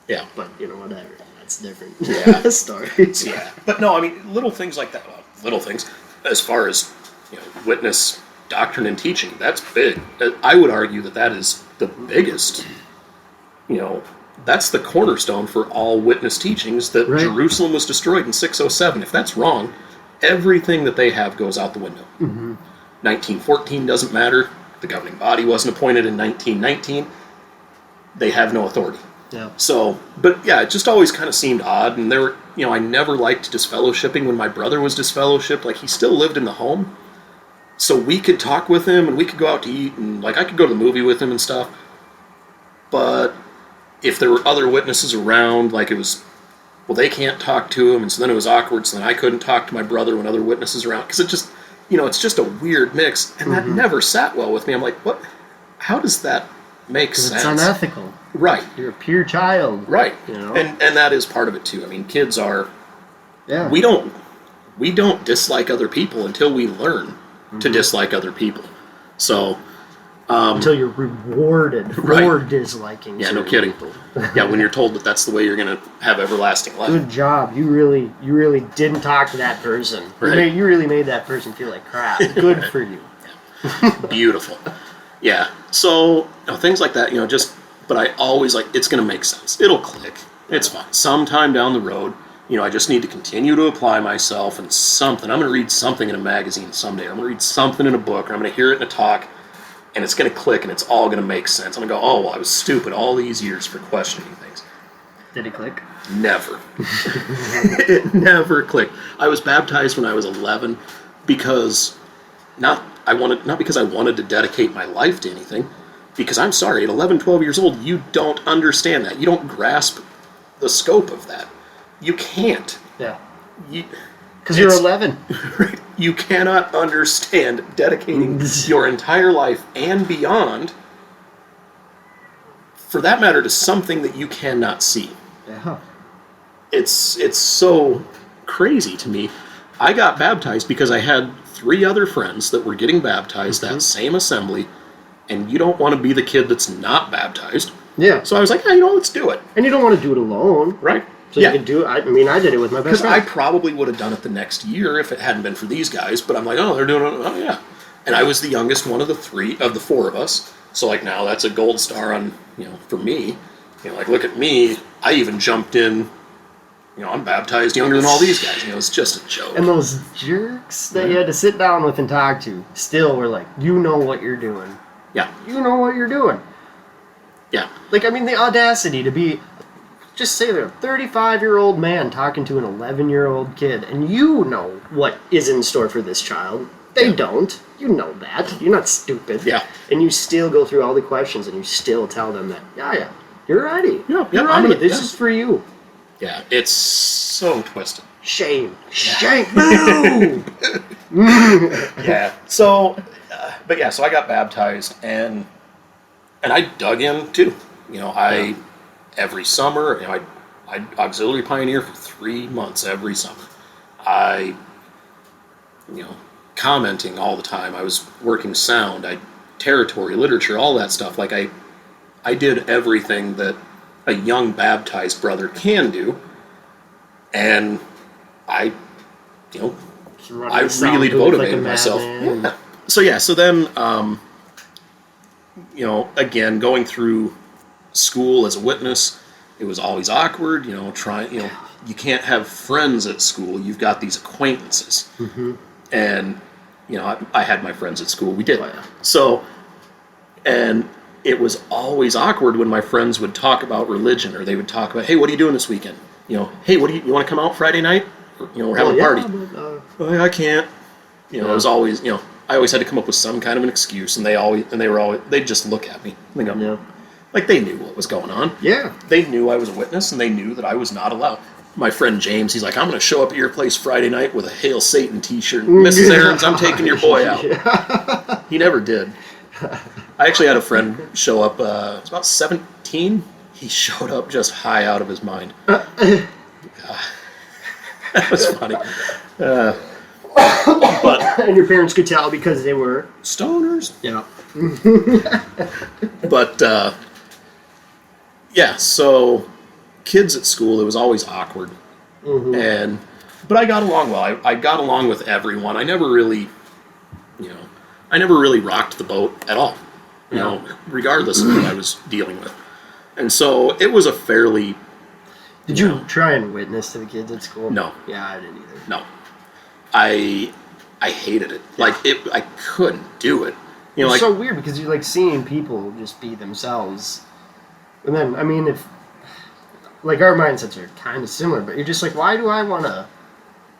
yeah. but, whatever. That's different. Yeah. Story. Yeah. But no, I mean, little things like that. Well, little things. As far as, witness doctrine and teaching, that's big. I would argue that is the biggest, that's the cornerstone for all witness teachings, that Right. Jerusalem was destroyed in 607. If that's wrong, everything that they have goes out the window. 1914 doesn't matter. The governing body wasn't appointed in 1919. They have no authority. Yeah. So, but yeah, it just always kind of seemed odd. And there were, I never liked disfellowshipping when my brother was disfellowshipped. Like, he still lived in the home. So we could talk with him and we could go out to eat and, like, I could go to the movie with him and stuff. But if there were other witnesses around, like, it was, well, they can't talk to him. And so then it was awkward. So then I couldn't talk to my brother when other witnesses were around. Because it just, it's just a weird mix. And that never sat well with me. I'm like, what? How does that make sense? It's unethical. Right. You're a pure child. Right. And that is part of it too. I mean, kids are, yeah. we don't dislike other people until we learn to dislike other people. So until you're rewarded for disliking. Yeah, no certain kidding. people. Yeah, when you're told that that's the way you're going to have everlasting life. Good job. You really didn't talk to that person. Right. You really made that person feel like crap. Good for you. Beautiful. Yeah. So things like that, but I always it's going to make sense. It'll click. It's fine. Sometime down the road, I just need to continue to apply myself and something. I'm going to read something in a magazine someday. I'm going to read something in a book, or I'm going to hear it in a talk, and it's going to click, and it's all going to make sense. I'm going to go, oh, well, I was stupid all these years for questioning things. Did it click? Never. It never clicked. I was baptized when I was 11 because not because I wanted to dedicate my life to anything, because I'm sorry, at 11, 12 years old, you don't understand that. You don't grasp the scope of that. You can't. Yeah. Because you're 11. You cannot understand dedicating your entire life and beyond, for that matter, to something that you cannot see. Yeah. It's so crazy to me. I got baptized because I had 3 other friends that were getting baptized that same assembly, and you don't want to be the kid that's not baptized. Yeah. So I was like, yeah, let's do it. And you don't want to do it alone. Right. So you can do it. I did it with my best Because I friend. probably would have done it the next year if it hadn't been for these guys, but I'm like, oh, they're doing it. Oh, yeah. And I was the youngest one of the 4 of us. So, now that's a gold star on, for me. Look at me. I even jumped in. I'm baptized younger than all these guys. It's just a joke. And those jerks that you had to sit down with and talk to still were like, you know what you're doing. Yeah. You know what you're doing. Yeah. The audacity to be, just say they're a 35-year-old man talking to an 11-year-old kid, and you know what is in store for this child. They don't. You know that. You're not stupid. Yeah. And you still go through all the questions, and you still tell them that, yeah, you're ready. Yeah, you're ready. This is for you. Yeah, it's so twisted. Shame. Boo! Yeah. So, so I got baptized, and I dug in too. Every summer, I auxiliary pioneer for 3 months every summer. I, commenting all the time. I was working sound, territory, literature, all that stuff. I did everything that a young baptized brother can do, and I really devoted myself. Yeah. So then, again, going through school as a witness, it was always awkward. You can't have friends at school. You've got these acquaintances, and I had my friends at school. We did. Oh, yeah. So, and it was always awkward when my friends would talk about religion, or they would talk about, hey, what are you doing this weekend? Hey, what you want to come out Friday night? We're having a party. But, I can't. It was always, I always had to come up with some kind of an excuse, and they'd just look at me. And they go, like they knew what was going on. Yeah. They knew I was a witness, and they knew that I was not allowed. My friend James, he's like, I'm going to show up at your place Friday night with a Hail Satan t-shirt. Mrs. Aarons, I'm taking your boy out. He never did. I actually had a friend show up, it was about 19, he showed up just high out of his mind. That was funny. But And your parents could tell because they were stoners. Yeah. But yeah, so kids at school, it was always awkward, but I got along well. I got along with everyone. I never really rocked the boat at all. You know, regardless of what I was dealing with, and so it was a fairly. Did you try and witness to the kids at school? No. Yeah, I didn't either. No, I hated it. Like I couldn't do it. You know, It's like so weird because you're like seeing people just be themselves, and then I mean, if like our mindsets are kind of similar, but you're just like, why do I want to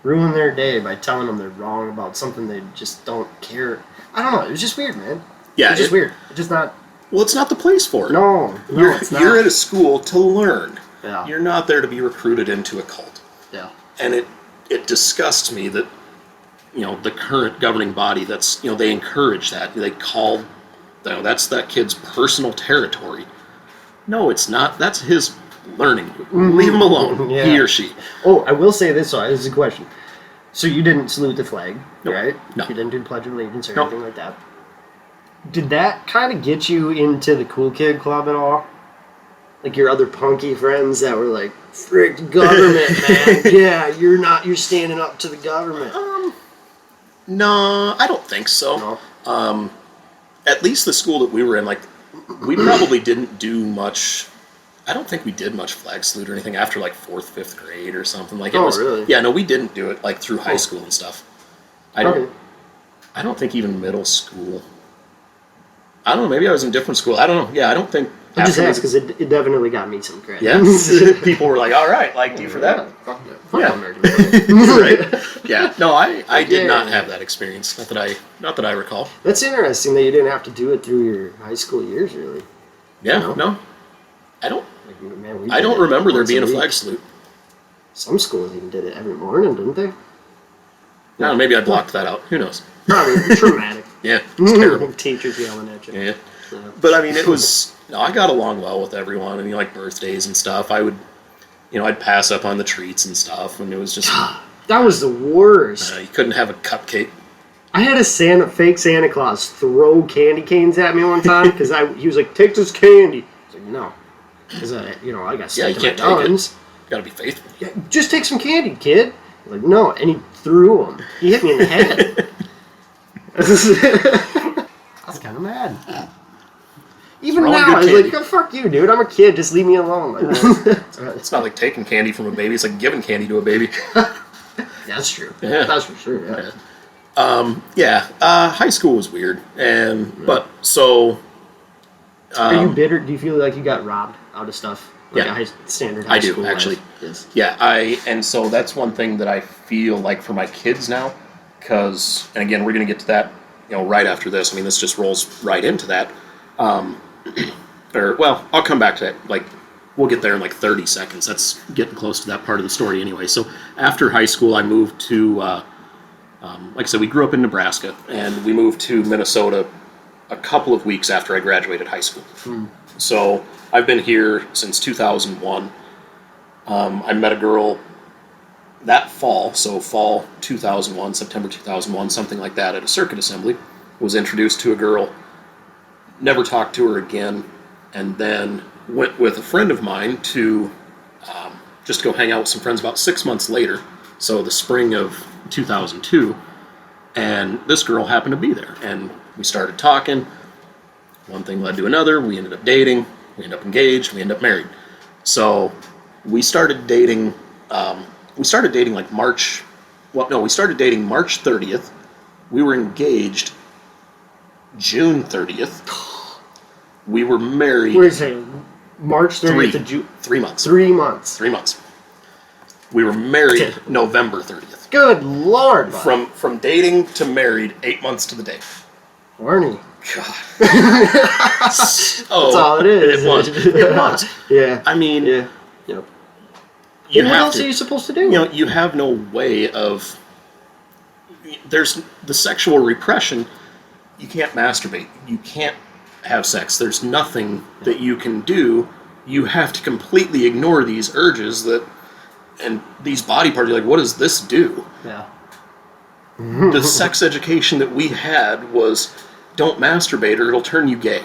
ruin their day by telling them they're wrong about something they just don't care? I don't know. It was just weird, man. Yeah, it's just weird. It's just not. Well, it's not the place for it. No, it's not. You're at a school to learn. Yeah. You're not there to be recruited into a cult. Yeah. And it disgusts me that, the current governing body, that's, they encourage that. They call, that's that kid's personal territory. No, it's not. That's his learning. Leave him alone, Yeah. he or she. Oh, I will say this, though. This is a question. So you didn't salute the flag, Nope. right? No. You didn't do the Pledge of Allegiance or Nope. anything like that. Did that kind of get you into the cool kid club at all? Like your other punky friends that were like, frick the government, man. Yeah, you're standing up to the government. No, I don't think so. No. At least the school that we were in, like, we probably didn't do much. I don't think we did much flag salute or anything after like 4th, 5th grade or something. Like it was. Really? Yeah, no, we didn't do it like through high school and stuff. I don't think even middle school. I don't know. Maybe I was in different school. I don't know. Yeah, I don't think. I just asked because it definitely got me some credit. Yeah, people were like, "All right, like you for that." Fuck Yeah. American Right. Yeah. No, I did not have that experience. Not that I recall. That's interesting that you didn't have to do it through your high school years, really. Yeah. No. I don't. Like, man, we I did don't it remember there once being a week. flag salute. Some schools even did it every morning, didn't they? No, maybe I blocked that out. Who knows? Probably traumatic. Yeah, it's terrible. Teachers yelling at you. Yeah. But I mean, it was. No, I got along well with everyone. I mean, like birthdays and stuff. I would, I'd pass up on the treats and stuff, and it was just. That was the worst. You couldn't have a cupcake. I had a fake Santa Claus throw candy canes at me one time because he was like, "Take this candy." I was like, "No," because I got Yeah, stuck you to can't my take it. guns. You gotta be faithful. Yeah, just take some candy, kid. I was like, "No," and he threw them. He hit me in the head. I was kind of mad. Even Throwing now, good I was candy. like, "Oh, fuck you, dude. I'm a kid. Just leave me alone." Like, It's not like taking candy from a baby. It's like giving candy to a baby. that's true. Yeah. That's for sure. Yeah. High school was weird, but so. Are you bitter? Do you feel like you got robbed out of stuff? Like Yeah. standard high I do, school actually. life? Yes. Yeah, and so that's one thing that I feel like for my kids now, because, and again, we're going to get to that, right after this. I mean, this just rolls right into that. I'll come back to that. Like, we'll get there in like 30 seconds. That's getting close to that part of the story anyway. So after high school, I moved to, like I said, we grew up in Nebraska, and we moved to Minnesota a couple of weeks after I graduated high school. So I've been here since 2001. I met a girl that fall, so fall 2001, September 2001, something like that, at a circuit assembly. Was introduced to a girl, never talked to her again, and then went with a friend of mine to just go hang out with some friends about 6 months later, so the spring of 2002, and this girl happened to be there, and we started talking. One thing led to another. We ended up dating. We ended up engaged. We ended up married. So we started dating. We started dating like March. Well, no, we started dating March 30th. We were engaged June 30th. We were married. Wait a second. March 30th to June. 3 months. 3 months. 3 months. We were married November 30th. Good Lord. Bud. From dating to married, 8 months to the day. Horny. God. That's all it is. It was. It was. Yeah. I mean, Yeah. Yep. you What have else to. are you supposed to do? You have no way of. There's the sexual repression. You can't masturbate. You can't have sex. There's nothing that you can do. You have to completely ignore these urges and these body parts. You're like, what does this do? Yeah. The sex education that we had was, don't masturbate or it'll turn you gay.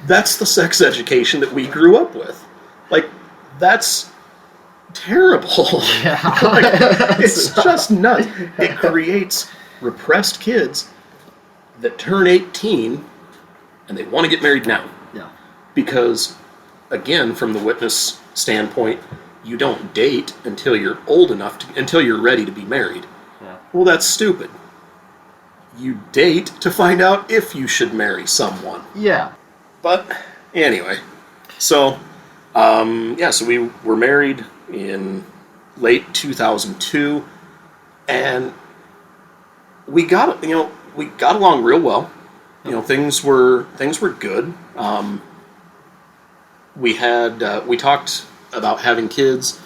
That's the sex education that we grew up with. Like, that's terrible. Yeah. Like, it's just nuts. It creates repressed kids that turn 18 and they want to get married now. Yeah. Because, again, from the witness standpoint, you don't date until you're old enough until you're ready to be married. Yeah. Well, that's stupid. You date to find out if you should marry someone. Yeah. But anyway, so so we were married in late 2002, and we got along real well. You know, things were good. We talked about having kids.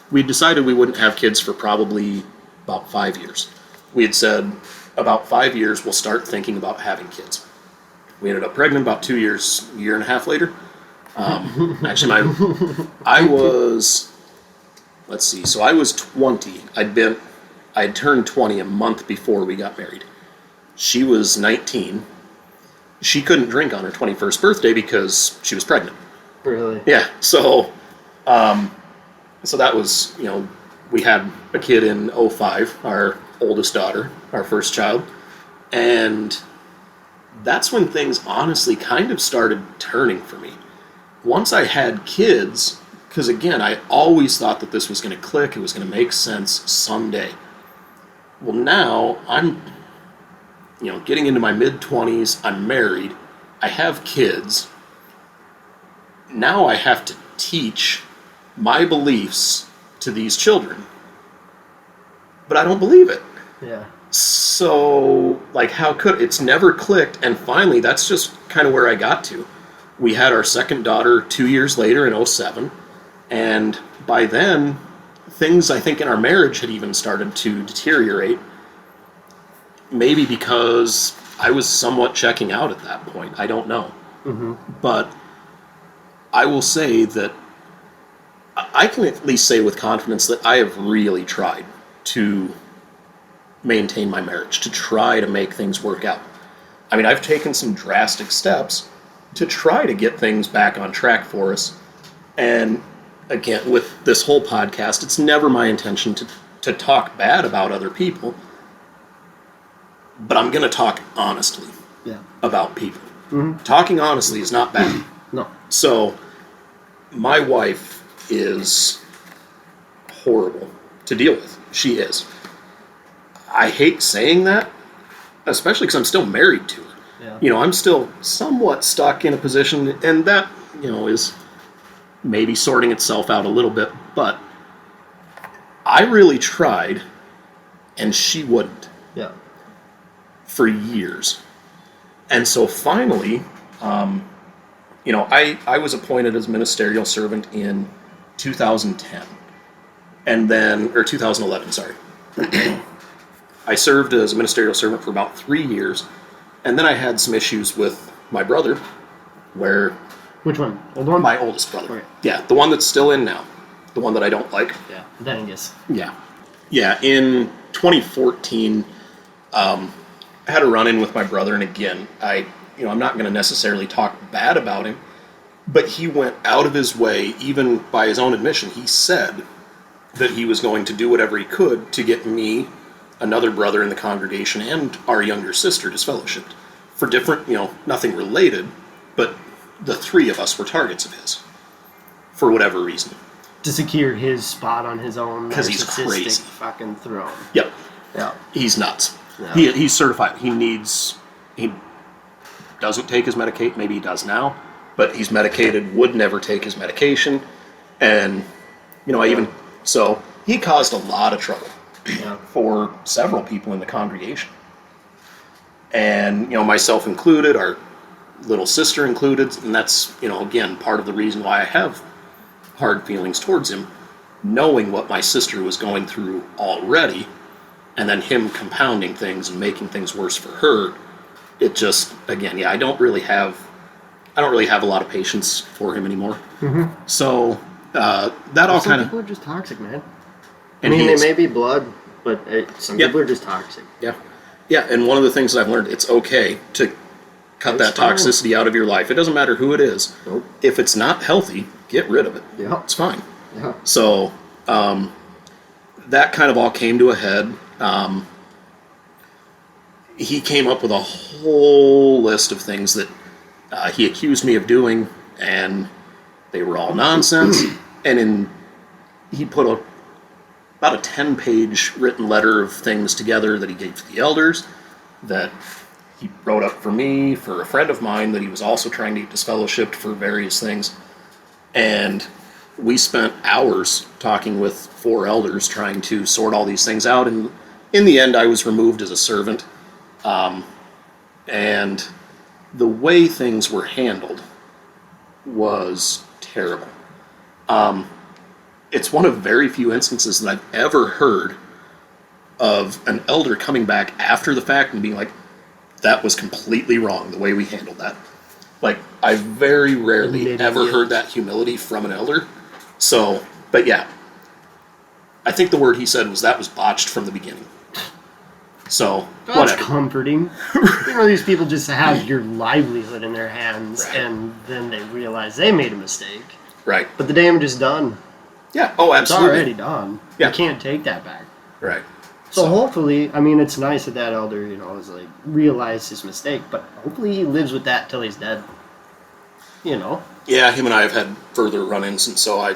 We decided we wouldn't have kids for probably about 5 years. We had said about 5 years we'll start thinking about having kids. We ended up pregnant about 2 years, year and a half later. Actually, I was 20. I'd turned 20 a month before we got married. She was 19. She couldn't drink on her 21st birthday because she was pregnant. Really? Yeah, so that was, we had a kid in 2005, our oldest daughter, our first child, and that's when things honestly kind of started turning for me. Once I had kids, because again, I always thought that this was going to click, it was going to make sense someday. Well, now I'm, getting into my mid-20s, I'm married, I have kids. Now I have to teach my beliefs to these children. But I don't believe it. Yeah. So, how could it's never clicked, and finally that's just kind of where I got to. We had our second daughter 2 years later in 2007, and by then things I think in our marriage had even started to deteriorate. Maybe because I was somewhat checking out at that point. I don't know. Mm-hmm. But I will say that I can at least say with confidence that I have really tried to maintain my marriage, to try to make things work out. I mean, I've taken some drastic steps to try to get things back on track for us. And again, with this whole podcast, it's never my intention to talk bad about other people, but I'm going to talk honestly about people. Mm-hmm. Talking honestly is not bad. No. So, my wife is horrible to deal with. She is. I hate saying that, especially because I'm still married to her. Yeah. I'm still somewhat stuck in a position, and that, is maybe sorting itself out a little bit, but I really tried, and she wouldn't. Yeah. For years. And so finally, I was appointed as ministerial servant in 2010. Or 2011, sorry. I served as a ministerial servant for about 3 years, and then I had some issues with my brother, where... Which one? Old one? My oldest brother. Okay. Yeah, the one that's still in now. The one that I don't like. Yeah, Dennis. Yeah. Yeah, in 2014, I had a run-in with my brother, and again, I'm not going to necessarily talk bad about him, but he went out of his way, even by his own admission. He said that he was going to do whatever he could to get me, another brother in the congregation, and our younger sister disfellowshipped. For different, nothing related, but the three of us were targets of his, for whatever reason. To secure his spot on his own 'Cause he's crazy. fucking throne. Yep. Yeah. He's nuts. Yeah. He's certified. He doesn't take his medication. Maybe he does now, but he's medicated, would never take his medication. And, so he caused a lot of trouble for several people in the congregation. And, myself included, our little sister included, and that's, again, part of the reason why I have hard feelings towards him, knowing what my sister was going through already, and then him compounding things and making things worse for her. It just, again, I don't really have I don't really have a lot of patience for him anymore. So that all Some kind of. people are just toxic, man. And I mean, he they is. may be blood, but some Yep. people are just toxic. Yeah. Yeah, and one of the things that I've learned, it's okay to cut It's that fine. toxicity out of your life. It doesn't matter who it is. Nope. If it's not healthy, get rid of it. Yeah. It's fine. Yeah. So that kind of all came to a head. He came up with a whole list of things that he accused me of doing, and they were all nonsense. And he put about a 10-page written letter of things together that he gave to the elders, that he wrote up for me, for a friend of mine that he was also trying to get disfellowshipped for various things. And we spent hours talking with 4 elders trying to sort all these things out. And in the end, I was removed as a servant. And the way things were handled was terrible. It's one of very few instances that I've ever heard of an elder coming back after the fact and being like, that was completely wrong, the way we handled that. Like, I very rarely ever heard that humility from an elder. So, but yeah, I think the word he said was that was botched from the beginning. So, That's whatever. comforting. These people just have your livelihood in their hands, Right. and then they realize they made a mistake. Right. But the damage is done. Yeah. Oh, It's absolutely. already done. Yeah. You can't take that back. Right. So hopefully, I mean, it's nice that elder, is like realized his mistake, but hopefully he lives with that till he's dead. Yeah, him and I have had further run-ins, and so I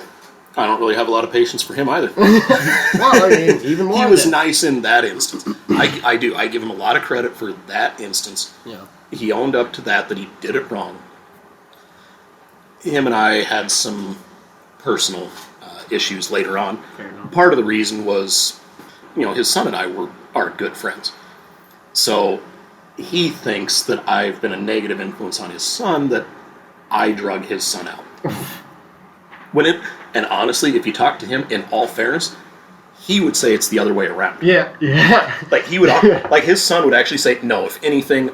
don't really have a lot of patience for him either. Well, I mean, even more. He was than- nice in that instance. I do. I give him a lot of credit for that instance. Yeah. He owned up to that he did it wrong. Him and I had some personal issues later on. Fair enough. Part of the reason was, his son and I are good friends. So he thinks that I've been a negative influence on his son, that I drug his son out. And honestly, if you talk to him, in all fairness, he would say it's the other way around. Yeah. Like he would, like his son would actually say, "No, if anything,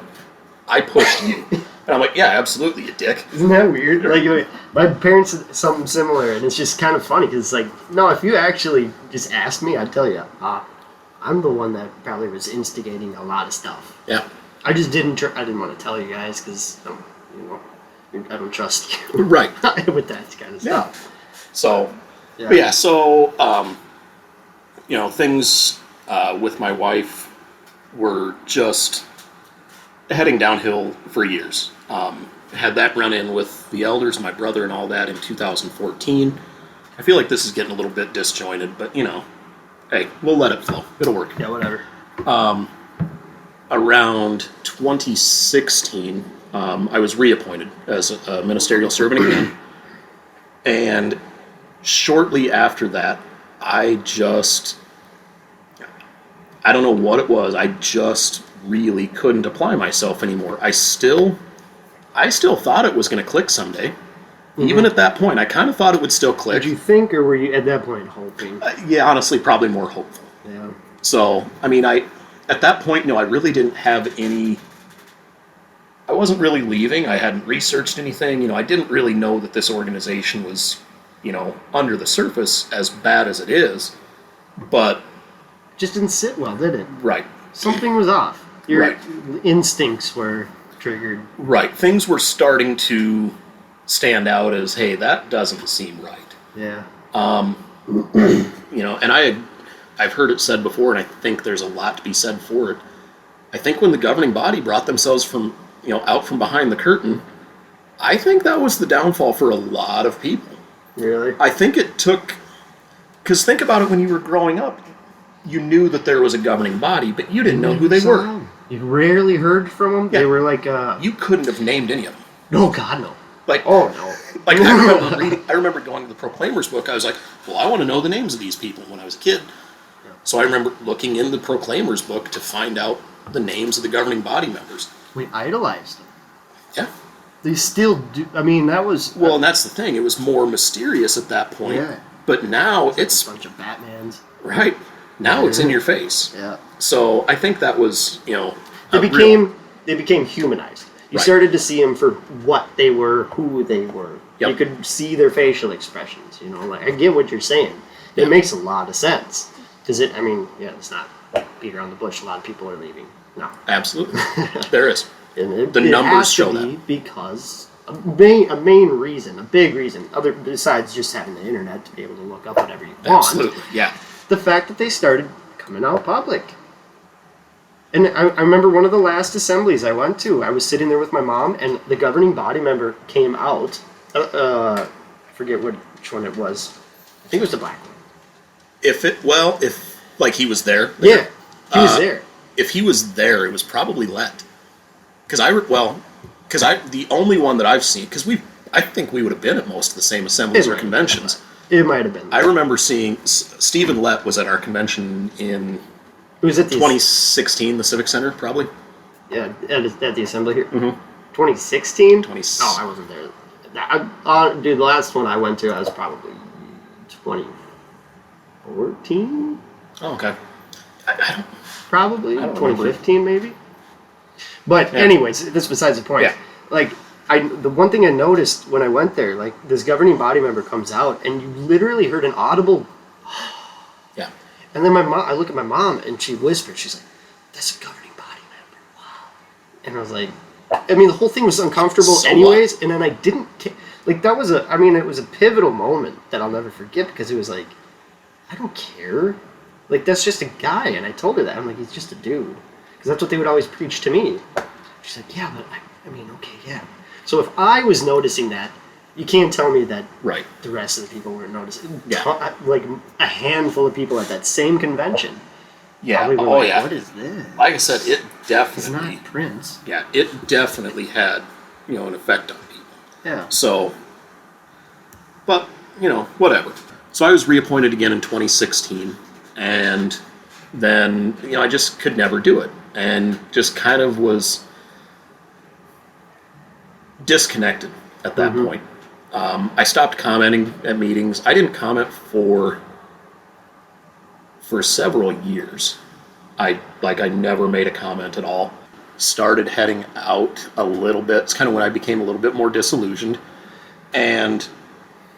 I pushed you." And I'm like, "Yeah, absolutely, you dick." Isn't that weird? Like, my parents did something similar, and it's just kind of funny, because it's like, no, if you actually just asked me, I'd tell you, I'm the one that probably was instigating a lot of stuff. Yeah. I just didn't want to tell you guys, because, I don't trust you. Right. with that kind of Yeah. stuff. So, Yeah. but yeah. So, things with my wife were just heading downhill for years. Had that run-in with the elders, my brother, and all that in 2014. I feel like this is getting a little bit disjointed, but hey, we'll let it flow. It'll work. Yeah, whatever. Around 2016, I was reappointed as a ministerial servant again. And shortly after that, I don't know what it was, I just really couldn't apply myself anymore. I still thought it was going to click someday. Mm-hmm. Even at that point, I kind of thought it would still click. Did you think, or were you at that point hoping? Yeah, honestly, probably more hopeful. Yeah. So, I mean, at that point, I really didn't have any... I wasn't really leaving. I hadn't researched anything. I didn't really know that this organization was, under the surface as bad as it is. But... Just didn't sit well, did it? Right. Something was off. Your Right. instincts were triggered. Right. Things were starting to stand out as, hey, that doesn't seem right. Yeah. And I've heard it said before, and I think there's a lot to be said for it. I think when the governing body brought themselves from, out from behind the curtain, I think that was the downfall for a lot of people. Really? I think it took, because think about it, when you were growing up, you knew that there was a governing body, but you didn't know who they were. You rarely heard from them. Yeah. They were like, You couldn't have named any of them. No, God, no. Like, Oh, no. Like, I remember going to the Proclaimers book. I was like, well, I want to know the names of these people when I was a kid. Yeah. So I remember looking in the Proclaimers book to find out the names of the governing body members. We idolized them. Yeah. They still do. I mean, that was... Well, and that's the thing. It was more mysterious at that point. Yeah. But now it's... a bunch of Batmans. Right. Now it's in your face. Yeah. So I think that was, They became humanized. You Right. started to see them for what they were, who they were. Yep. You could see their facial expressions. You know, like I get what you're saying. It Yeah. makes a lot of sense because it's not beat around the bush. A lot of people are leaving. No, Absolutely. There is. and The it numbers has to show be that. because a main reason, a big reason, other besides just having the internet to be able to look up whatever you want. Absolutely. Yeah. The fact that they started coming out public. And I remember one of the last assemblies I went to, I was sitting there with my mom, and the governing body member came out. I forget which one it was. I think it was the black one. If like he was there. Yeah, he was there. If he was there, it was probably let. Because the only one that I've seen, because I think we would have been at most of the same assemblies or conventions. It might have been. I remember seeing Stephen Lett was at our convention in It was at the 2016, the Civic Center, probably. Yeah, at the assembly here. Mm-hmm. 2016. 20. Oh, I wasn't there. Dude, the last one I went to, I was probably 2014. Oh, okay. I don't. Probably I don't remember. 2015, maybe. But Yeah. anyways, that's besides the point. Yeah. Like, the one thing I noticed when I went there, like this governing body member comes out, and you literally heard an audible. Yeah. And then I look at my mom, and she whispered, she's like, "That's a governing body member." Wow. And I was like, the whole thing was uncomfortable, So anyways. what? And then I didn't like that was it was a pivotal moment that I'll never forget because it was like, I don't care. Like, that's just a guy. And I told her that. I'm like, he's just a dude. Because that's what they would always preach to me. She's like, yeah, but okay, yeah. So if I was noticing that, you can't tell me that Right. the rest of the people weren't noticing. Yeah. Like, a handful of people at that same convention. Yeah. probably were Oh, like, yeah. what is this? Like I said, it It's definitely. not Prince. Yeah, it definitely had, an effect on people. Yeah. So, but, whatever. So I was reappointed again in 2016, and then, I just could never do it, and just kind of was disconnected at that point. I stopped commenting at meetings. I didn't comment for several years. I never made a comment at all. Started heading out a little bit. It's kind of when I became a little bit more disillusioned. And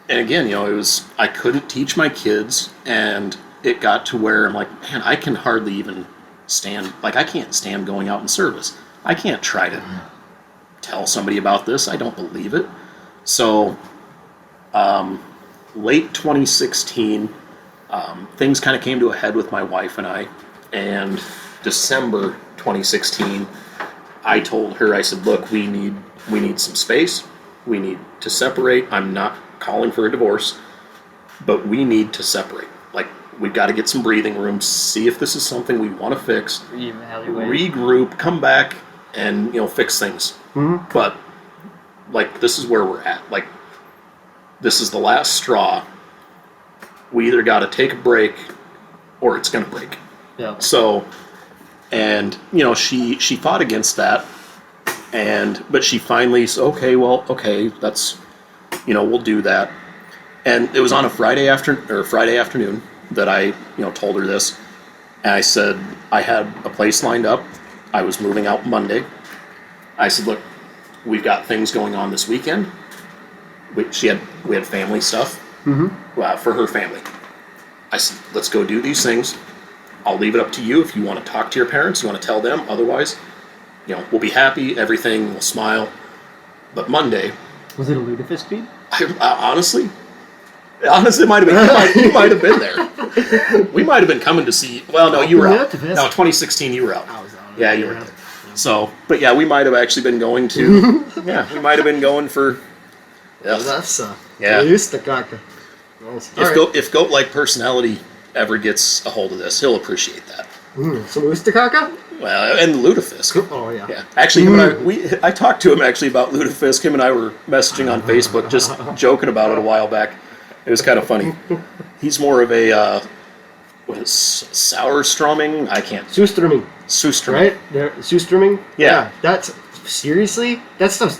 again, it was, I couldn't teach my kids, and it got to where I'm like, man, I can hardly even stand, I can't stand going out in service. I can't try to tell somebody about this. I don't believe it. So, late 2016, things kind of came to a head with my wife and I, and December 2016, I told her, I said, look, we need some space. We need to separate. I'm not calling for a divorce, but we need to separate. We've got to get some breathing room, see if this is something we want to fix, Reevaluate. regroup, come back, and, fix things. Mm-hmm. But, this is where we're at. This is the last straw. We either got to take a break or it's going to break. Yeah. So, and, she fought against that, but she finally said, okay, that's, we'll do that. And it was on a Friday afternoon that I, told her this. And I said, I had a place lined up. I was moving out Monday. I said, look, we've got things going on this weekend. We had family stuff for her family. I said, let's go do these things. I'll leave it up to you if you want to talk to your parents, you want to tell them. Otherwise, we'll be happy, everything, we'll smile. But Monday... Was it a lutefisk feed? Honestly, it might have been. You might have been there. We might have been coming to see... Well, no, you were out. No, 2016, you were out. I was out. Yeah, you were there. So, but yeah, we might have actually been going to... Yeah, we might have been going for... Yeah, that's Yeah. used to caca. If Goat-like personality ever gets a hold of this, he'll appreciate that. Some Oostakaaka? Well, and Lutefisk. Oh, yeah. Yeah. Actually, him and I talked to him actually about Lutefisk. Him and I were messaging on Facebook, just joking about it a while back. It was kind of funny. He's more of a, Sauerstroming? I can't. Sustroming. Sustroming. Right? Sustroming? Yeah. That's, seriously? That stuff's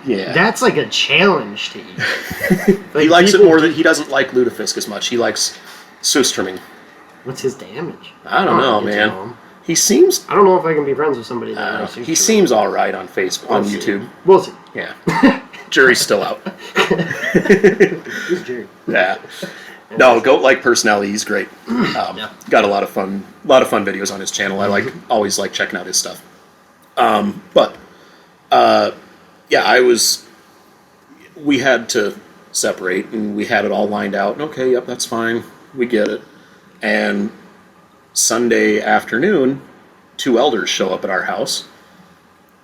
Yeah. that's like a challenge to eat. He likes it more than he doesn't like Lutefisk as much. He likes Sustroming. What's his damage? I don't know, man. He seems I don't know if I can be friends with somebody that likes he seems all right on Facebook, on YouTube. We'll see. Yeah, jury's still out. Who's Jerry? Yeah, no, goat-like personality. He's great. Got a lot of fun videos on his channel. I always like checking out his stuff. We had to separate, and we had it all lined out. And okay, yep, that's fine. We get it. And Sunday afternoon, 2 elders show up at our house.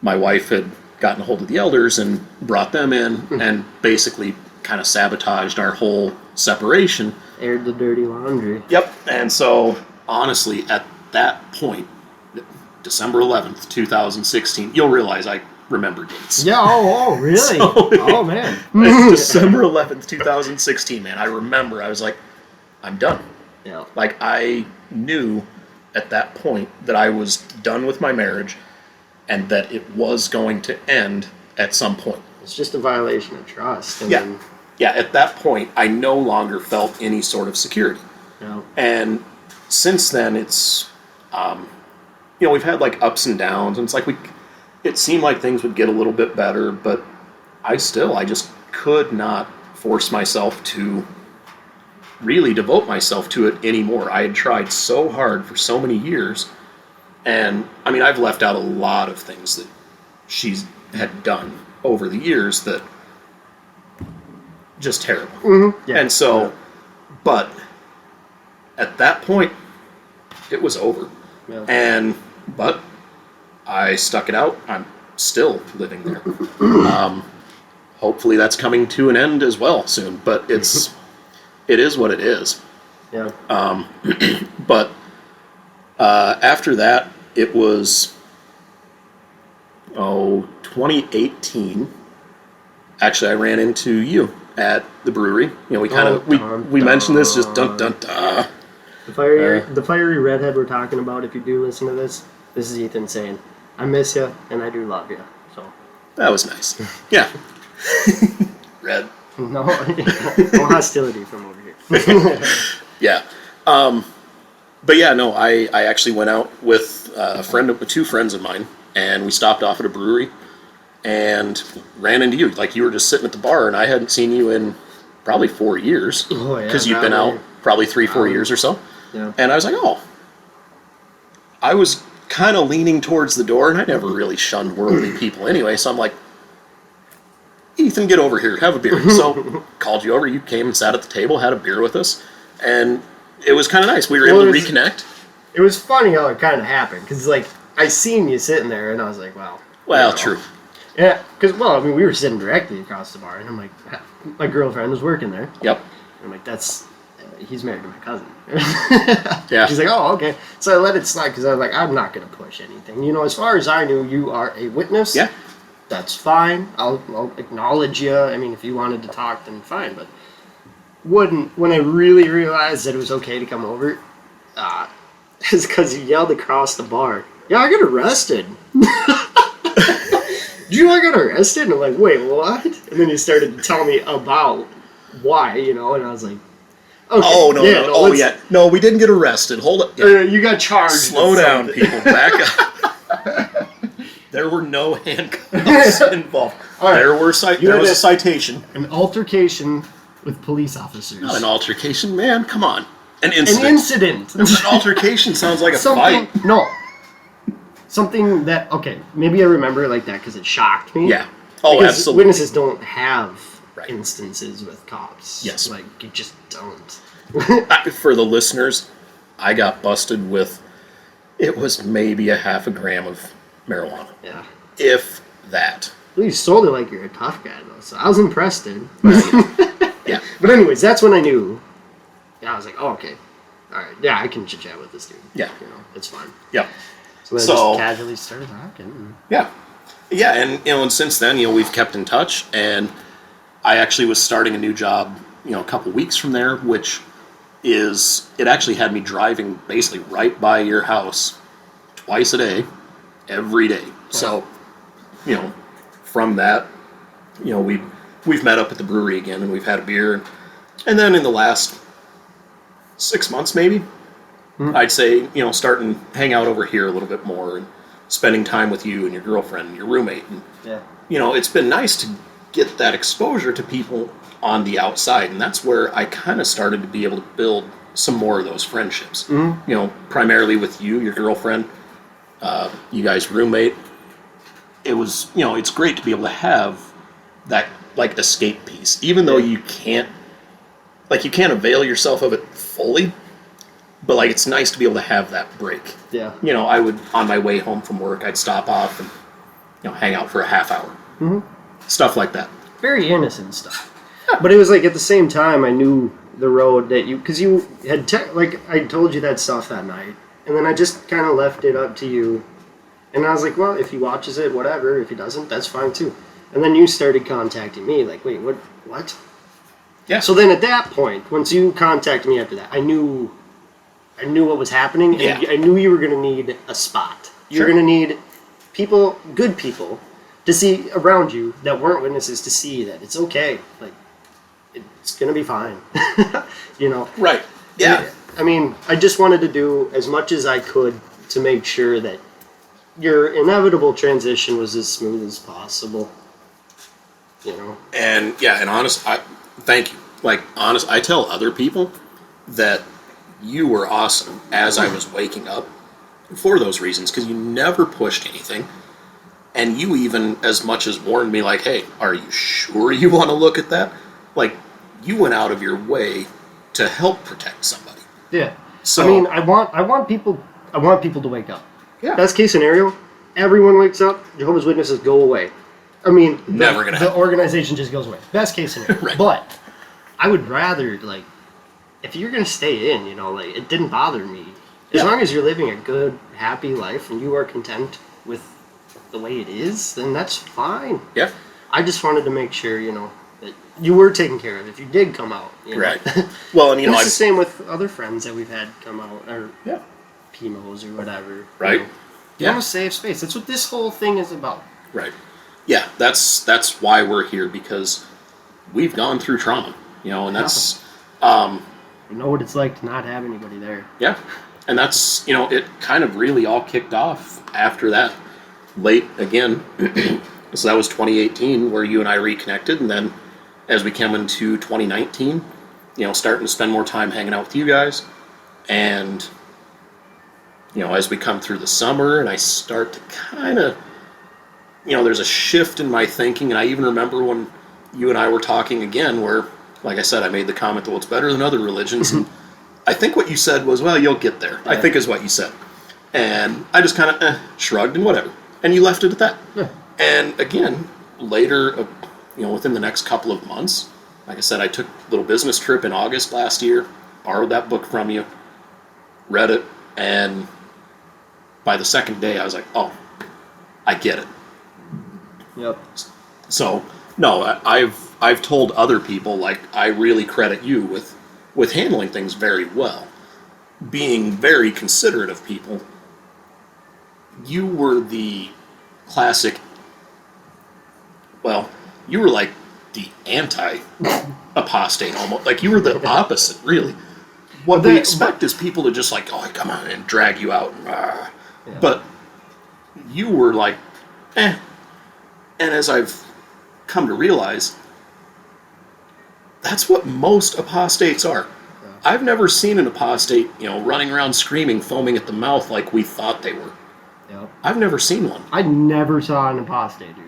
My wife had gotten a hold of the elders and brought them in and basically kind of sabotaged our whole separation. Aired the dirty laundry. Yep. And so, honestly, at that point, December 11th, 2016, you'll realize I remember dates. Yeah, oh really? So, oh, man. It's December 11th, 2016, man. I remember, I was like, I'm done. Yeah. Like, I knew at that point that I was done with my marriage and that it was going to end at some point. It's just a violation of trust. Yeah, at that point, I no longer felt any sort of security. Yeah. And since then, it's, we've had like ups and downs, and it's like it seemed like things would get a little bit better, but I just could not force myself to really devote myself to it anymore. I had tried so hard for so many years, and I mean, I've left out a lot of things that she's had done over the years that just terrible. Mm-hmm. Yeah. And so, but at that point, it was over. Yeah. But I stuck it out. I'm still living there. Hopefully that's coming to an end as well soon, but it is what it is. Yeah. But after that, it was 2018. Actually, I ran into you at the brewery. We mentioned this, just dun dun dun. The fiery redhead we're talking about, if you do listen to this is Ethan saying, I miss you and I do love you. So that was nice. Yeah. Red. No hostility from over here. Yeah. But yeah, no, I actually went out with two friends of mine, and we stopped off at a brewery and ran into you. Like, you were just sitting at the bar, and I hadn't seen you in probably 4 years. Oh, yeah. Because you've been out probably 3-4 years or so. Yeah. And I was like, I was kind of leaning towards the door, and I never really shunned worldly people anyway, so I'm like, Ethan, get over here, have a beer. So called you over, you came and sat at the table, had a beer with us, and it was kind of nice. We were able to reconnect. It was funny how it kind of happened, because like, I seen you sitting there, and I was like, wow. Well, true. Yeah, because, we were sitting directly across the bar, and I'm like, my girlfriend was working there. Yep. I'm like, he's married to my cousin. Yeah. She's like, oh, okay. So I let it slide, because I was like, I'm not going to push anything. As far as I knew, you are a witness. Yeah. That's fine. I'll acknowledge you. I mean, if you wanted to talk, then fine. But when I really realized that it was okay to come over, it's because you yelled across the bar, yeah, I got arrested. I got arrested? And I'm like, wait, what? And then he started to tell me about why, and I was like, okay. Oh, no. No, we didn't get arrested. Hold up. Yeah. You got charged. Slow down, people. Back up. There were no handcuffs involved. Right. There was a citation. An altercation with police officers. Not an altercation, man. Come on. An incident. An incident. An altercation sounds like a fight. No. Something that, okay, maybe I remember it like that because it shocked me. Yeah. Oh, because absolutely. Witnesses don't have instances with cops. Yes. Like, you just don't. For the listeners, I got busted with, it was maybe a half a gram of marijuana. Yeah. If that. Well, you sold it like you're a tough guy, though, so I was impressed, dude. Yeah. But anyways, that's when I knew. Yeah, I was like, oh, okay. All right. Yeah, I can chit-chat with this dude. Yeah. It's fine. Yeah. So then I just casually started talking. Yeah. Yeah, and since then, we've kept in touch, and I actually was starting a new job, a couple weeks from there, which it actually had me driving basically right by your house twice a day, every day. So, from that, we've met up at the brewery again, and we've had a beer, and then in the last 6 months, maybe, I'd say, starting hang out over here a little bit more and spending time with you and your girlfriend and your roommate. And, Yeah. it's been nice to get that exposure to people on the outside. And that's where I kind of started to be able to build some more of those friendships. Primarily with you, your girlfriend, you guys' roommate. It was, it's great to be able to have that, like, escape piece. Even though you can't avail yourself of it fully. But, like, it's nice to be able to have that break. Yeah. I would, on my way home from work, I'd stop off and, hang out for a half hour. Mm-hmm. Stuff like that. Very innocent stuff. Yeah. But it was like, at the same time, I knew the road that because you had, I told you that stuff that night. And then I just kind of left it up to you. And I was like, well, if he watches it, whatever. If he doesn't, that's fine, too. And then you started contacting me, like, wait, what? Yeah. So then at that point, once you contacted me after that, I knew what was happening, and I knew you were going to need a spot. You were going to need people, good people, to see around you that weren't witnesses, to see that it's okay. Like, it's going to be fine. Right. Yeah. I mean, I just wanted to do as much as I could to make sure that your inevitable transition was as smooth as possible. And, thank you. Like, honest, I tell other people that you were awesome as I was waking up for those reasons, because you never pushed anything. And you even as much as warned me, like, hey, are you sure you want to look at that? Like, you went out of your way to help protect somebody. Yeah. So, I mean, I want people to wake up. Yeah. Best case scenario, everyone wakes up, Jehovah's Witnesses go away. I mean, never gonna happen. The organization just goes away. Best case scenario. Right. But I would rather, like, if you're going to stay in, it didn't bother me. As long as you're living a good, happy life and you are content with the way it is, then that's fine. Yeah. I just wanted to make sure, that you were taken care of if you did come out. Right. Well, and, it's the same with other friends that we've had come out, or yeah. PMOs or whatever. Right. You want a safe space. That's what this whole thing is about. Right. Yeah, that's why we're here, because we've gone through trauma, and that's... You know what it's like to not have anybody there. Yeah, and that's, it kind of really all kicked off after that late again. So that was 2018 where you and I reconnected, and then as we came into 2019, starting to spend more time hanging out with you guys, and, as we come through the summer and I start to kind of, there's a shift in my thinking, and I even remember when you and I were talking again where, like I said, I made the comment that, well, it's better than other religions. And I think what you said was, well, you'll get there. Yeah. I think is what you said. And I just kind of shrugged and whatever. And you left it at that. Yeah. And again, later, within the next couple of months, like I said, I took a little business trip in August last year, borrowed that book from you, read it, and by the second day, I was like, oh, I get it. Yep. So, no, I've told other people, like, I really credit you with handling things very well, being very considerate of people. You were the classic, well, you were like the anti-apostate almost. Like, you were the opposite, really. What we expect is people to just like, oh, come on, and drag you out. Yeah. But you were like, eh. And as I've come to realize, that's what most apostates are. Yeah. I've never seen an apostate, running around screaming, foaming at the mouth like we thought they were. Yep. I've never seen one. I never saw an apostate, dude.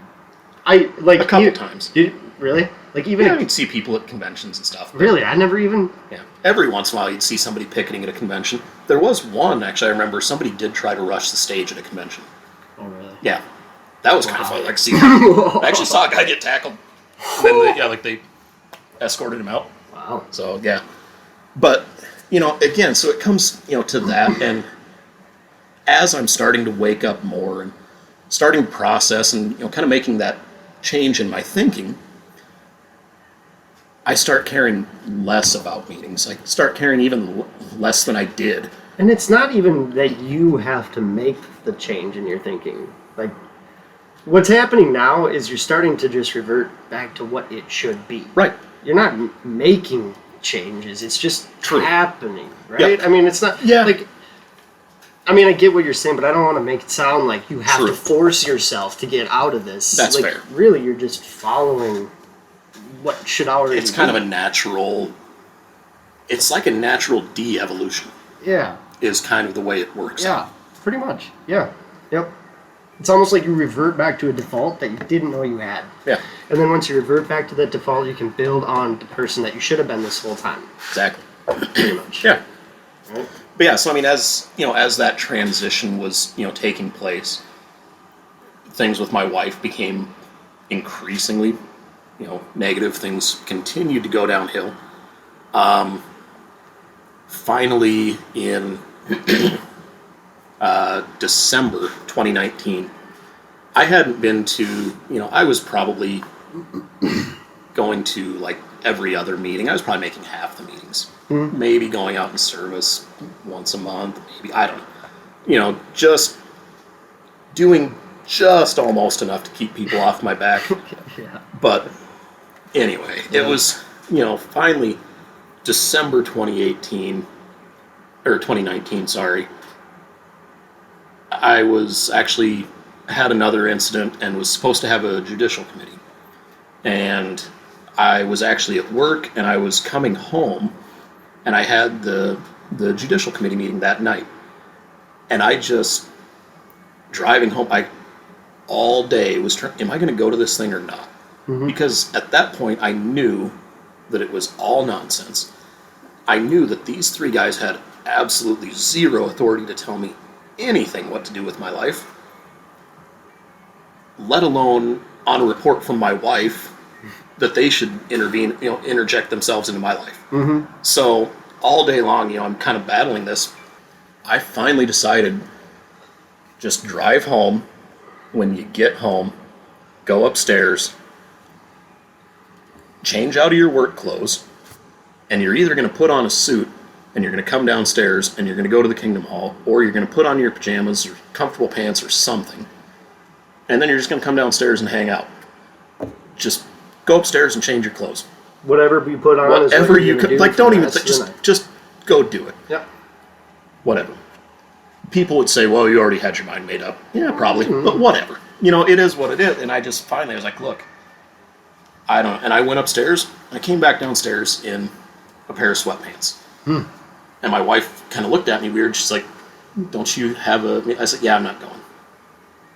A couple times. Dude, really? Like, even you'd see people at conventions and stuff. Really? I never even... Yeah. Every once in a while you'd see somebody picketing at a convention. There was one, actually, I remember somebody did try to rush the stage at a convention. Oh, really? Yeah. That was kind of fun. Like, see, I actually saw a guy get tackled. And then, they escorted him out. Wow. So, yeah. But, again, so it comes, to that. And as I'm starting to wake up more and starting to process and, kind of making that change in my thinking, I start caring less about meetings. I start caring even less than I did. And it's not even that you have to make the change in your thinking. Like, what's happening now is you're starting to just revert back to what it should be. Right. You're not making changes. It's just happening, right? Yeah. I mean, it's not... Yeah. Like, I mean, I get what you're saying, but I don't want to make it sound like you have True. to force yourself to get out of this. That's like, fair. Really, you're just following what should already It's kind of a natural. It's like a natural de-evolution. Yeah. Is kind of the way it works. Yeah, pretty much. Yeah. Yep. It's almost like you revert back to a default that you didn't know you had. Yeah. And then once you revert back to that default, you can build on the person that you should have been this whole time. Exactly. Pretty much. Yeah. Right? But yeah, so I mean, as as that transition was taking place, things with my wife became increasingly negative. Things continued to go downhill. Finally, in December 2019, I hadn't been to I was probably going to like every other meeting. I was probably making half the meetings. Maybe going out in service once a month, maybe, I don't know. Just doing just almost enough to keep people off my back. Yeah. But anyway, it was, finally December 2018, or 2019, sorry. I was actually had another incident and was supposed to have a judicial committee. And I was actually at work and I was coming home and I had the judicial committee meeting that night. And I just, driving home, I all day was trying, am I going to go to this thing or not? Because at that point I knew that it was all nonsense. I knew that these three guys had absolutely zero authority to tell me anything what to do with my life, let alone on a report from my wife that they should intervene, interject themselves into my life. So all day long, I'm kind of battling this. I finally decided, just drive home. When you get home, go upstairs, change out of your work clothes, and you're either going to put on a suit and you're going to come downstairs and you're going to go to the Kingdom Hall, or you're going to put on your pajamas or comfortable pants or something, and then you're just going to come downstairs and hang out. Just go upstairs and change your clothes. Whatever you put on Whatever is what you could could, like, don't even think, just go do it. Yep. Whatever. People would say, well, you already had your mind made up. Yeah, probably, but whatever. It is what it is. And I just finally was like, look, I don't, and I went upstairs. I came back downstairs in a pair of sweatpants. And my wife kind of looked at me weird. She's like, don't you have a, I said, yeah, I'm not going.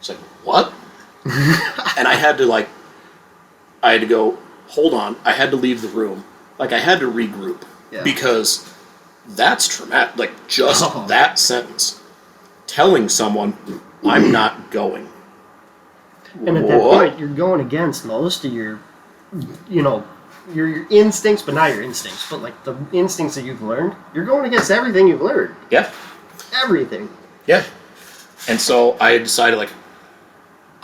She's like, what? And I had to go, hold on. I had to leave the room. Like, I had to regroup. Yeah. Because that's traumatic. Like, just that sentence. Telling someone, I'm not going. And at that point, you're going against most of your, your instincts, but not your instincts, but like the instincts that you've learned. You're going against everything you've learned. Yeah. Everything. Yeah. And so I decided, like,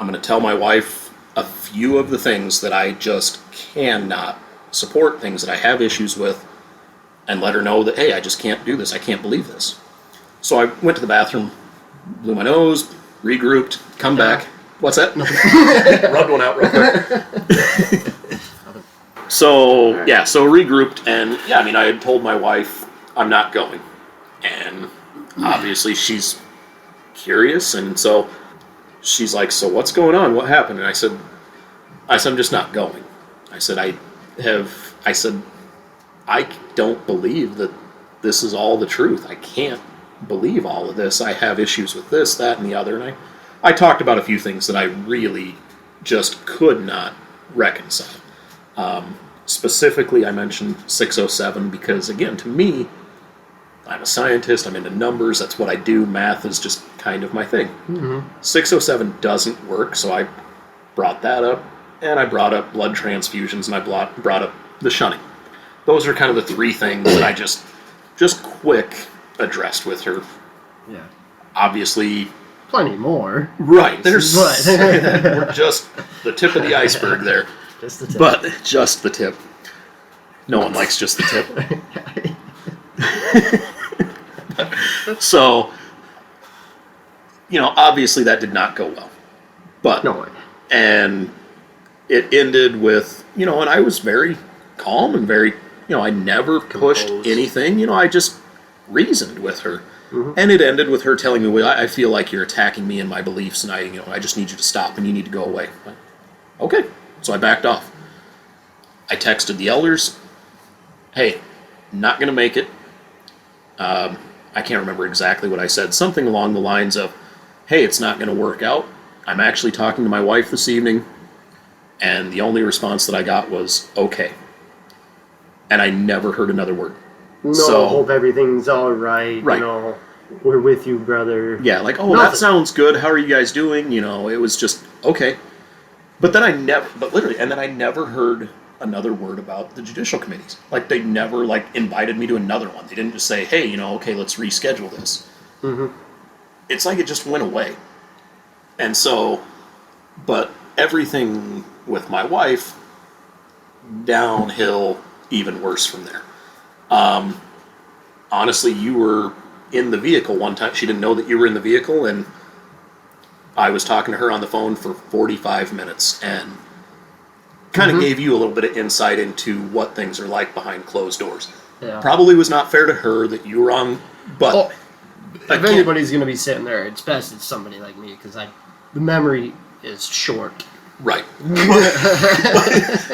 I'm going to tell my wife a few of the things that I just cannot support, things that I have issues with, and let her know that, hey, I just can't do this. I can't believe this. So I went to the bathroom, blew my nose, regrouped, come back. What's that? Rubbed one out real quick. So regrouped, and yeah, I mean, I had told my wife I'm not going. And obviously she's curious, and so she's like, so what's going on? What happened? And I said, I'm just not going. I said, I don't believe that this is all the truth. I can't believe all of this. I have issues with this, that, and the other. And I talked about a few things that I really just could not reconcile. Specifically, I mentioned 607 because, again, to me, I'm a scientist. I'm into numbers. That's what I do. Math is just kind of my thing. 607 doesn't work, so I brought that up. And I brought up blood transfusions, and I brought up the shunning. Those are kind of the three things that I just quick addressed with her. Yeah. Obviously. Plenty more. Right. There's we're just the tip of the iceberg there. Just the tip. But just the tip. No one likes just the tip. So, obviously that did not go well. But no way. And it ended with, and I was very calm and very, I never pushed anything. I just reasoned with her. And it ended with her telling me, well, I feel like you're attacking me and my beliefs, and I just need you to stop, and you need to go away. Okay. So I backed off. I texted the elders, hey, not going to make it. I can't remember exactly what I said. Something along the lines of, hey, it's not going to work out. I'm actually talking to my wife this evening. And the only response that I got was, okay. And I never heard another word. No, So, hope everything's all right. Right. You know, we're with you, brother. yeah, like, oh, Nothing. that sounds good. How are you guys doing? You know, it was just, okay. But then I never heard another word about the judicial committees. Like, they never, like, invited me to another one. They didn't just say, hey, okay, let's reschedule this. Mm-hmm. It's like it just went away. And so, but everything with my wife, downhill even worse from there. Honestly, you were in the vehicle one time. She didn't know that you were in the vehicle, and I was talking to her on the phone for 45 minutes and kind of gave you a little bit of insight into what things are like behind closed doors. Yeah. Probably was not fair to her that you were on, but... Well, if anybody's going to be sitting there, it's best it's somebody like me, because the memory is short. Right.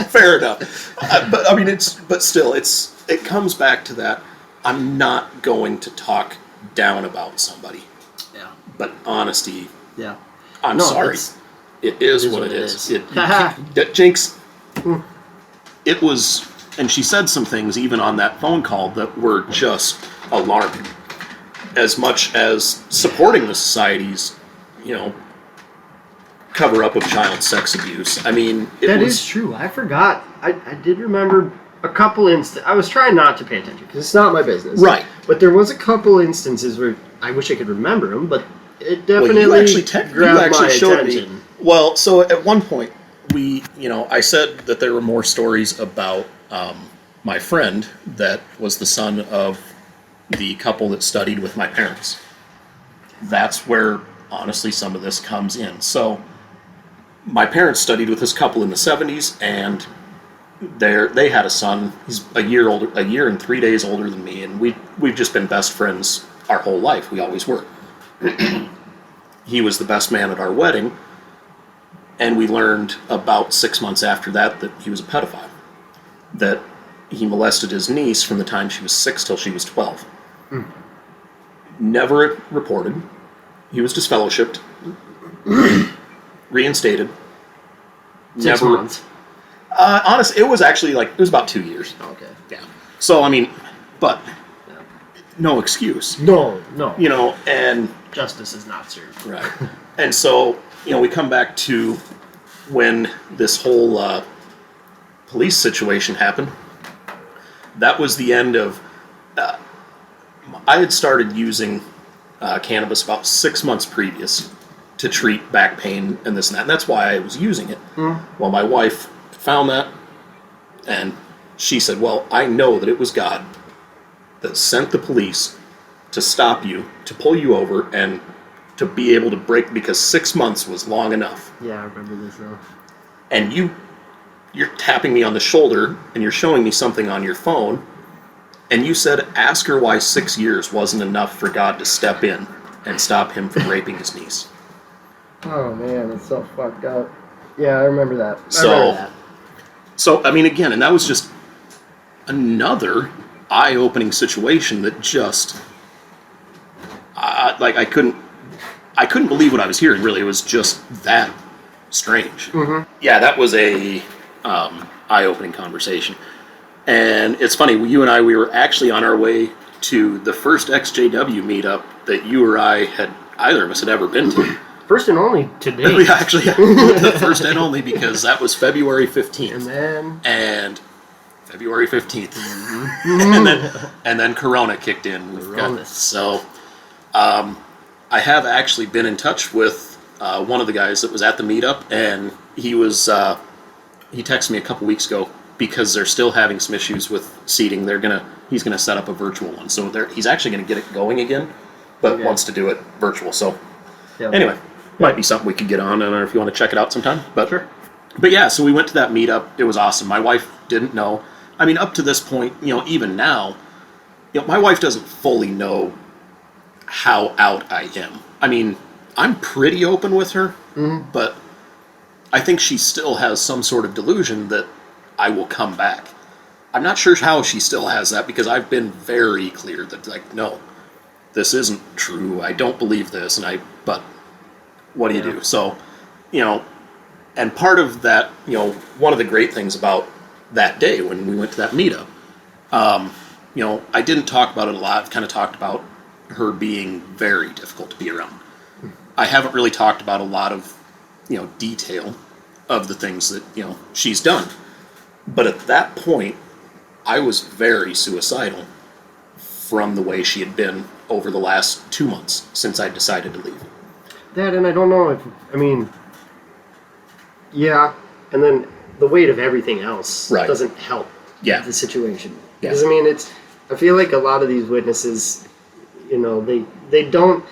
Fair enough. But I mean, it comes back to that. I'm not going to talk down about somebody. Yeah. But honesty. Yeah. I'm sorry. It is what it is. Jinx. It was, and she said some things even on that phone call that were just alarming. As much as supporting the society's, cover up of child sex abuse. I mean, that is true. I forgot. I did remember a couple instances. I was trying not to pay attention because it's not my business. Right. But there was a couple instances where I wish I could remember them, but it definitely grabbed my attention. Well, so at one point, I said that there were more stories about my friend that was the son of the couple that studied with my parents. That's where, honestly, some of this comes in. So, my parents studied with this couple in the 70s, and they had a son. He's a year and 3 days older than me, and we've just been best friends our whole life. We always were. He was the best man at our wedding, and we learned about 6 months after that he was a pedophile. That he molested his niece from the time she was 6 till she was 12. Never reported. He was disfellowshipped. Reinstated. 6 months. Honestly, it was actually it was about 2 years. Okay. Yeah. So, I mean, but no excuse. No. And justice is not served. Right. And so, we come back to when this whole police situation happened. That was the end of... I had started using cannabis about 6 months previous to treat back pain and this and that. And that's why I was using it. Well, my wife found that, and she said, well, I know that it was God that sent the police to stop you, to pull you over, and to be able to break, because 6 months was long enough. Yeah, I remember this now. And you're tapping me on the shoulder, and you're showing me something on your phone, and you said, ask her why 6 years wasn't enough for God to step in and stop him from raping his niece. Oh, man, it's so fucked up. Yeah, I remember that. So, I mean, again, and that was just another eye-opening situation that just... I couldn't believe what I was hearing, really. It was just that strange. Yeah, that was a eye-opening conversation. And it's funny, you and I, we were actually on our way to the first XJW meetup that you or either of us had ever been to. First and only today. We actually, the first and only, because that was February 15th. And February 15th. and then Corona kicked in. So, I have actually been in touch with one of the guys that was at the meetup, and he texted me a couple weeks ago because they're still having some issues with seating. He's gonna set up a virtual one, so he's actually gonna get it going again, but wants to do it virtual. So anyway, might be something we could get on. I don't know if you want to check it out sometime. But sure. But yeah, so we went to that meetup. It was awesome. My wife didn't know. I mean, up to this point, even now, my wife doesn't fully know how out I am. I mean, I'm pretty open with her, but I think she still has some sort of delusion that I will come back. I'm not sure how she still has that because I've been very clear that, like, no, this isn't true. I don't believe this, but what do you do? So, and part of that, one of the great things about that day when we went to that meetup, I didn't talk about it a lot. I've kind of talked about her being very difficult to be around. I haven't really talked about a lot of, detail of the things that, she's done. But at that point, I was very suicidal from the way she had been over the last 2 months since I decided to leave. That, and I don't know yeah, and then the weight of everything else doesn't help the situation. Yeah. Because, I feel like a lot of these witnesses, they don't,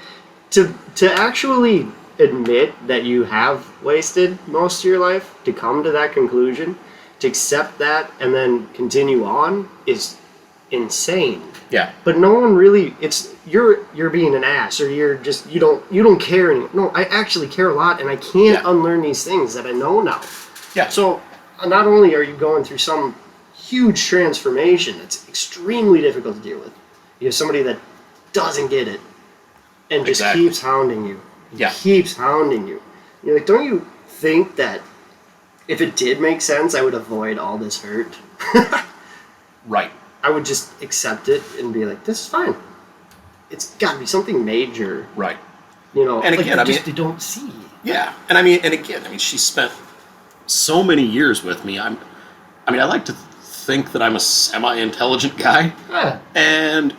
to actually admit that you have wasted most of your life, to come to that conclusion, to accept that and then continue on is insane. Yeah. But no one really, you're being an ass, or you're just, you don't care anymore. No, I actually care a lot, and I can't unlearn these things that I know now. Yeah. So not only are you going through some huge transformation that's extremely difficult to deal with, you have somebody that doesn't get it and just keeps hounding you. Keeps hounding you. You're like, don't you think that if it did make sense, I would avoid all this hurt? Right. I would just accept it and be like, this is fine. It's got to be something major. Right. And again, they don't see. Yeah. And she spent so many years with me. I like to think that I'm a semi-intelligent guy. Yeah. And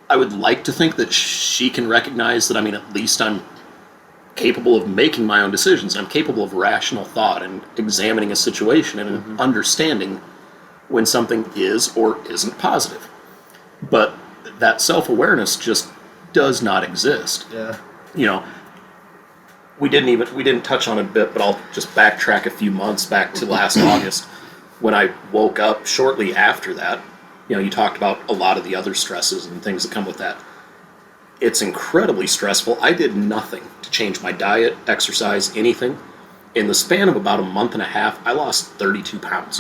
I would like to think that she can recognize that, at least I'm capable of making my own decisions. I'm capable of rational thought and examining a situation and understanding when something is or isn't positive. But that self-awareness just does not exist. Yeah. We didn't touch on it a bit, but I'll just backtrack a few months back to last August when I woke up shortly after that. You talked about a lot of the other stresses and things that come with that. It's incredibly stressful. I did nothing to change my diet, exercise, anything. In the span of about a month and a half, I lost 32 pounds.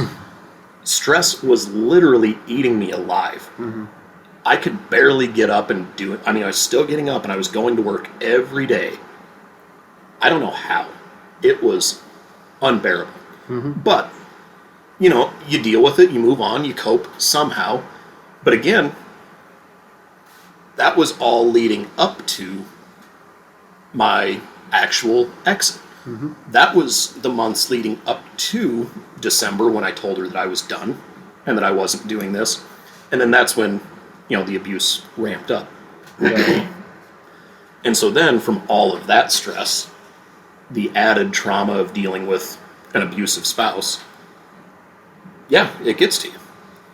Stress was literally eating me alive. I could barely get up and do it. I was still getting up and I was going to work every day. I don't know how. It was unbearable. But, you deal with it, you move on, you cope somehow. But again, that was all leading up to my actual exit. That was the months leading up to December when I told her that I was done and that I wasn't doing this. And then that's when, the abuse ramped up. Yeah. And so then from all of that stress, the added trauma of dealing with an abusive spouse, it gets to you.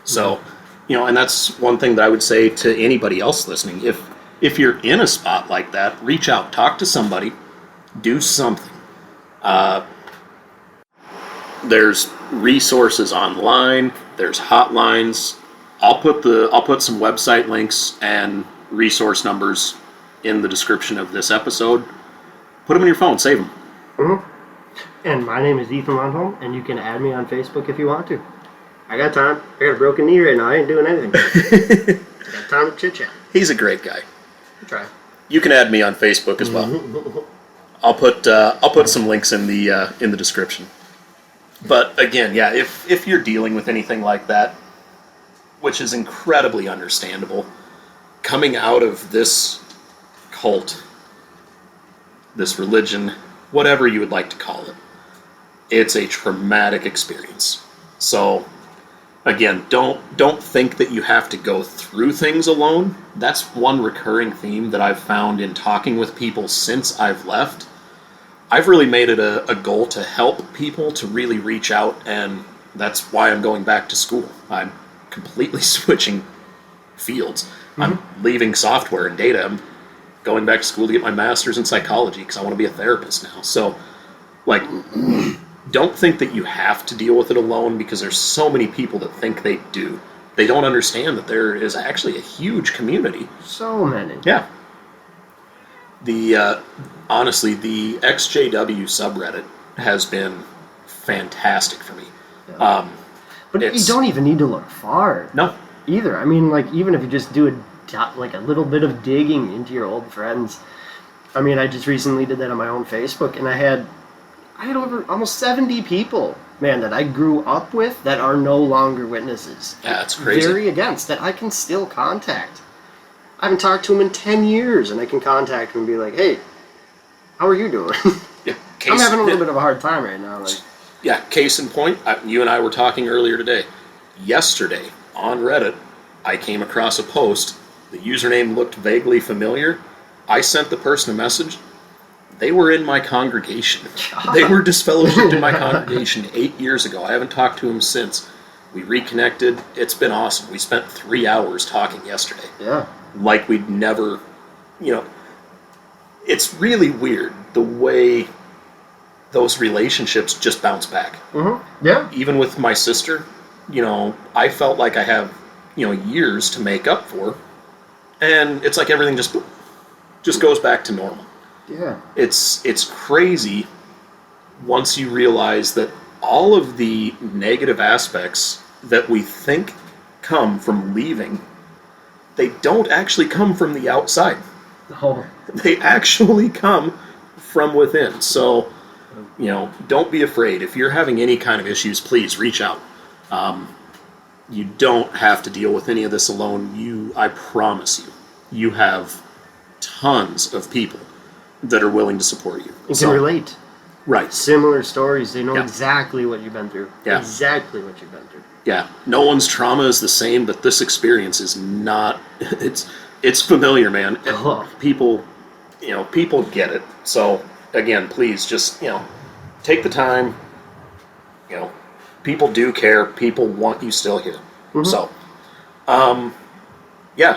So, and that's one thing that I would say to anybody else listening. If you're in a spot like that, reach out, talk to somebody, do something. There's resources online, there's hotlines. I'll put some website links and resource numbers in the description of this episode. Put them in your phone, save them. And my name is Ethan Lundholm, and you can add me on Facebook if you want to. I got time. I got a broken knee right now. I ain't doing anything. I got time to chit chat. He's a great guy. Try. You can add me on Facebook as well. I'll put some links in the description. But again, if you're dealing with anything like that, which is incredibly understandable, coming out of this cult, this religion, whatever you would like to call it, it's a traumatic experience. So again, don't think that you have to go through things alone. That's one recurring theme that I've found in talking with people since I've left. I've really made it a goal to help people to really reach out, and that's why I'm going back to school. I'm completely switching fields. I'm leaving software and data. I'm going back to school to get my master's in psychology because I want to be a therapist now. So, don't think that you have to deal with it alone, because there's so many people that think they do. They don't understand that there is actually a huge community. So many. Yeah. Honestly, the XJW subreddit has been fantastic for me. Yeah. But you It's don't even need to look far no, either. I mean, like, even if you just do a little bit of digging into your old friends. I mean, I just recently did that on my own Facebook, and I had over almost 70 people, man, that I grew up with that are no longer witnesses. yeah, it's crazy. Very against that I can still contact. I haven't talked to them in 10 years, and I can contact them and be like, hey, how are you doing? Yeah, I'm having a little bit of a hard time right now. Like, yeah, case in point, you and I were talking earlier today. Yesterday on Reddit, I came across a post. The username looked vaguely familiar. I sent the person a message. They were in my congregation. They were disfellowshipped in my congregation 8 years ago. I haven't talked to them since. We reconnected. It's been awesome. We spent 3 hours talking yesterday. yeah. Like we'd never, it's really weird the way those relationships just bounce back. Mm-hmm. Yeah. Even with my sister, I felt like I have, years to make up for. And it's like everything just goes back to normal. Yeah. It's crazy once you realize that all of the negative aspects that we think come from leaving, they don't actually come from the outside. Oh. They actually come from within. So, don't be afraid. If you're having any kind of issues, please reach out. You don't have to deal with any of this alone. I promise you have tons of people that are willing to support you. You can relate. Right. Similar stories. They know Yeah. exactly what you've been through. Yeah. Exactly what you've been through. Yeah. No one's trauma is the same, but this experience is not. It's familiar, man. Oh. People get it. So again, please just take the time. People do care. People want you still here. Mm-hmm. So,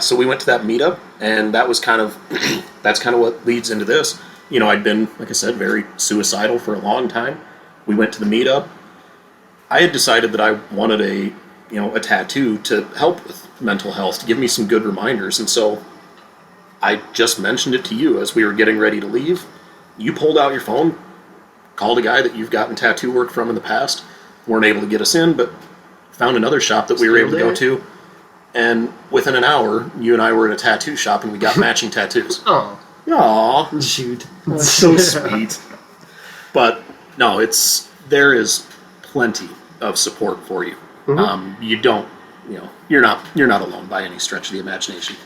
so we went to that meetup, and that was kind of that's kind of what leads into this. I'd been, like I said, very suicidal for a long time. We went to the meetup. I had decided that I wanted a tattoo to help with mental health, to give me some good reminders, and so I just mentioned it to you as we were getting ready to leave. You pulled out your phone, called a guy that you've gotten tattoo work from in the past. Weren't able to get us in, but found another shop that we were able to go to. And within an hour, you and I were at a tattoo shop and we got matching tattoos. Oh. Aww. Shoot. That's so sweet. But no, there is plenty of support for you. Mm-hmm. You don't, you're not alone by any stretch of the imagination.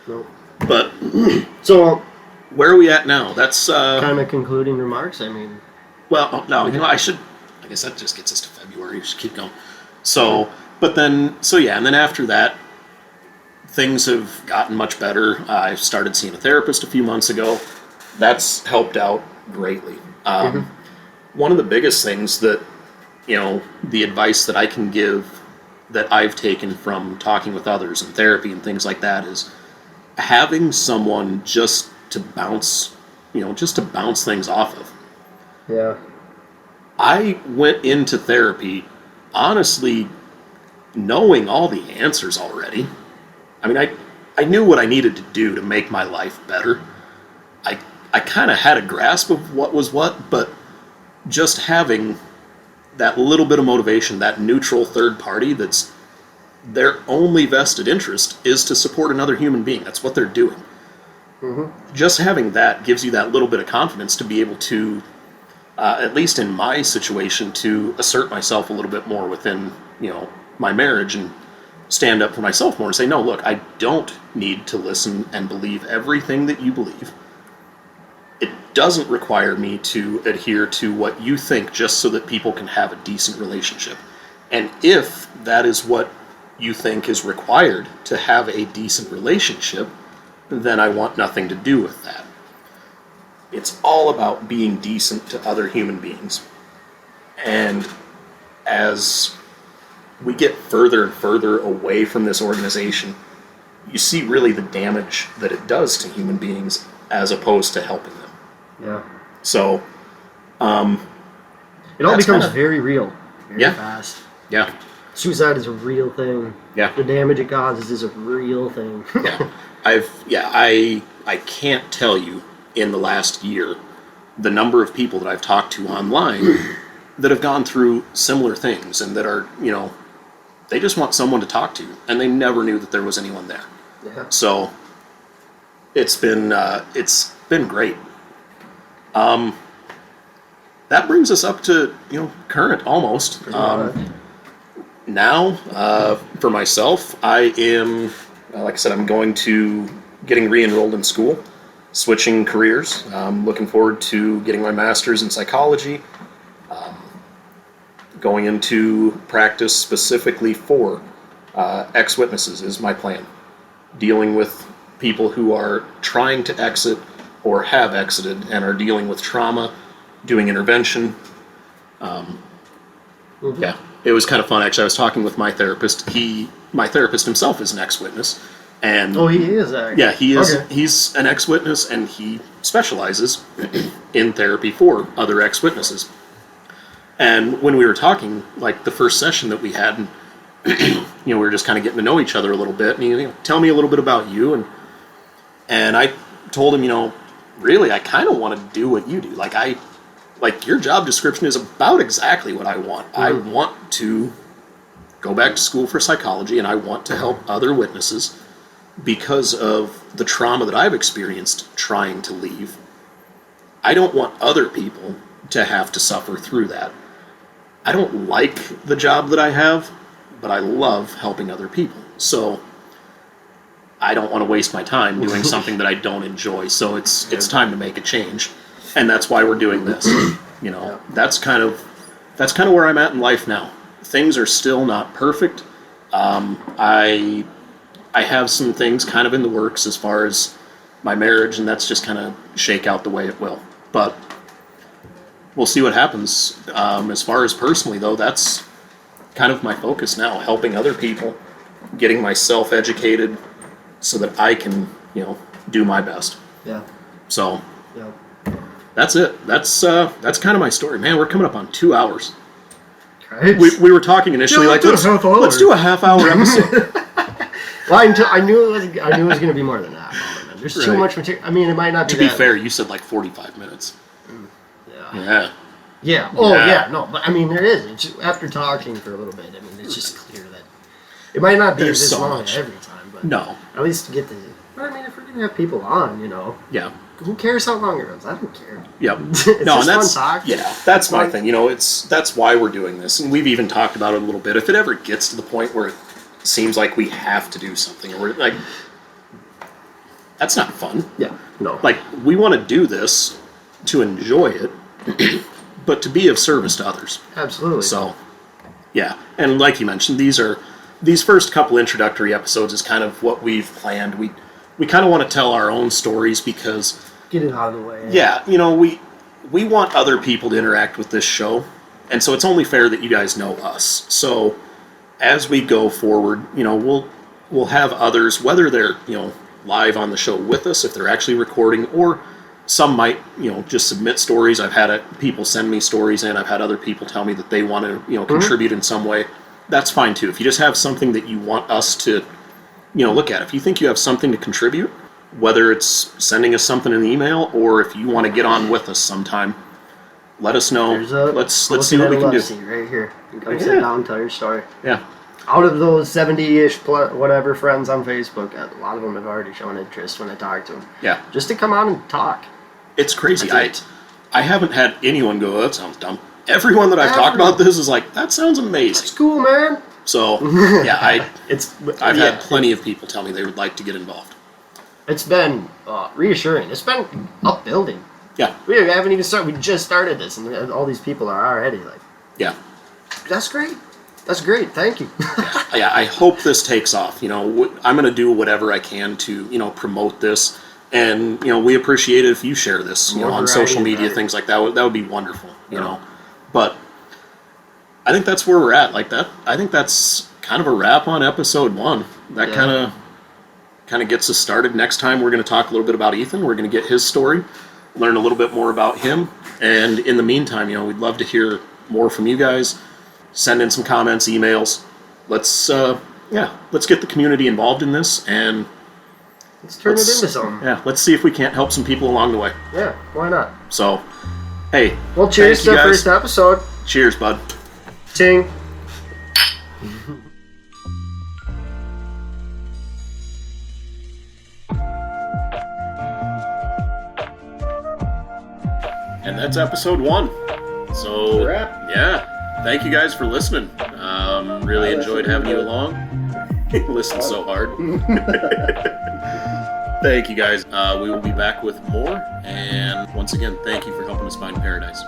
No. But So, where are we at now? That's kind of concluding remarks. I mean, well, no, I should. I guess that just gets us to February. We should keep going. So, and then after that, things have gotten much better. I started seeing a therapist a few months ago. That's helped out greatly. One of the biggest things that, the advice that I can give that I've taken from talking with others in therapy and things like that is having someone just to bounce things off of. yeah. I went into therapy honestly knowing all the answers already. I mean, I knew what I needed to do to make my life better. I kind of had a grasp of what was what, but just having that little bit of motivation, that neutral third party that's their only vested interest is to support another human being. That's what they're doing. Mm-hmm. Just having that gives you that little bit of confidence to be able to, at least in my situation, to assert myself a little bit more within, my marriage and stand up for myself more and say, no, look, I don't need to listen and believe everything that you believe. It doesn't require me to adhere to what you think just so that people can have a decent relationship. And if that is what you think is required to have a decent relationship, then I want nothing to do with that. It's all about being decent to other human beings. And as we get further and further away from this organization, you see really the damage that it does to human beings as opposed to helping them. Yeah. So, it all becomes very real, very fast. Yeah. Suicide is a real thing. Yeah. The damage it causes is a real thing. I can't tell you in the last year the number of people that I've talked to online that have gone through similar things and that are, they just want someone to talk to, and they never knew that there was anyone there. Yeah. So it's been great. That brings us up to current almost. Now, for myself, I am, like I said, I'm going to getting re-enrolled in school, switching careers. Looking forward to getting my master's in psychology, going into practice specifically for ex-witnesses is my plan. Dealing with people who are trying to exit or have exited and are dealing with trauma, doing intervention. Yeah, it was kind of fun, actually. I was talking with my therapist. My therapist himself is an ex-witness. And oh, he is, actually. Yeah, he is. Okay. He's an ex-witness, and he specializes in therapy for other ex-witnesses. And when we were talking, like the first session that we had, we were just kind of getting to know each other a little bit. And he, tell me a little bit about you. And I told him, really, I kind of want to do what you do. Like your job description is about exactly what I want. I want to go back to school for psychology, and I want to help other witnesses because of the trauma that I've experienced trying to leave. I don't want other people to have to suffer through that. I don't like the job that I have, but I love helping other people. So I don't want to waste my time doing something that I don't enjoy. So it's time to make a change. And that's why we're doing this. That's kind of where I'm at in life now. Things are still not perfect. I have some things kind of in the works as far as my marriage, and that's just kind of shake out the way it will. But we'll see what happens. As far as personally, though, that's kind of my focus now, helping other people, getting myself educated so that I can, do my best. Yeah. So Yeah. that's it. That's kind of my story. Man, we're coming up on 2 hours. Right. We were talking initially, let's do a half-hour episode. Well, I knew it was going to be more than that. Man. There's too much material. I mean, it might not be. To be fair, you said like 45 minutes. Yeah. Yeah. Yeah. Oh, yeah. No, but I mean, there is. It's just, after talking for a little bit, I mean, it's just clear that it might not be There's this so long much. every time, but No. at least get the. But I mean, if we're gonna have people on, Yeah. who cares how long it goes? I don't care. Yep. It's No, and just that's fun talk. yeah, that's my thing. That's why we're doing this, and we've even talked about it a little bit. If it ever gets to the point where it seems like we have to do something, or we're like, that's not fun. Yeah. No. Like, we want to do this to enjoy it, but to be of service to others. Absolutely. So, yeah, and like you mentioned, these first couple introductory episodes is kind of what we've planned. We kind of want to tell our own stories because get it out of the way. yeah, we want other people to interact with this show, and so it's only fair that you guys know us. So as we go forward, we'll have others, whether they're live on the show with us, if they're actually recording, or some might just submit stories. I've had people send me stories in. I've had other people tell me that they want to contribute in some way. That's fine too. If you just have something that you want us to look at, if you think you have something to contribute, whether it's sending us something in the email or if you want to get on with us sometime, let us know. Let's see what we can do. Right here. You can come sit down and tell your story. Yeah. Out of those 70-ish whatever friends on Facebook, a lot of them have already shown interest when I talk to them. Yeah. Just to come on and talk. It's crazy. I haven't had anyone go, "Oh, that sounds dumb." Everyone that I've talked about this is like, "That sounds amazing." It's cool, man. So, yeah, I've had plenty of people tell me they would like to get involved. It's been reassuring. It's been upbuilding. Yeah. We haven't even started. We just started this, and all these people are already like. Yeah. That's great. That's great. Thank you. Yeah, I hope this takes off. I'm going to do whatever I can to, promote this. And, we appreciate it if you share this, on social media, things like that. That would be wonderful, you know. But I think that's where we're at. Like that, I think that's kind of a wrap on episode 1. That kind of gets us started. Next time we're going to talk a little bit about Ethan. We're going to get his story, learn a little bit more about him. And in the meantime, we'd love to hear more from you guys. Send in some comments, emails. let's get the community involved in this, and Let's turn it into something. yeah, let's see if we can't help some people along the way. Yeah, why not? So, hey, Well, cheers to the first episode. Cheers, bud. Ting. And that's episode 1. So, Wrap. yeah, thank you guys for listening. Really enjoyed having you along. Listen so hard. Thank you guys. We will be back with more. And once again, thank you for helping us find paradise.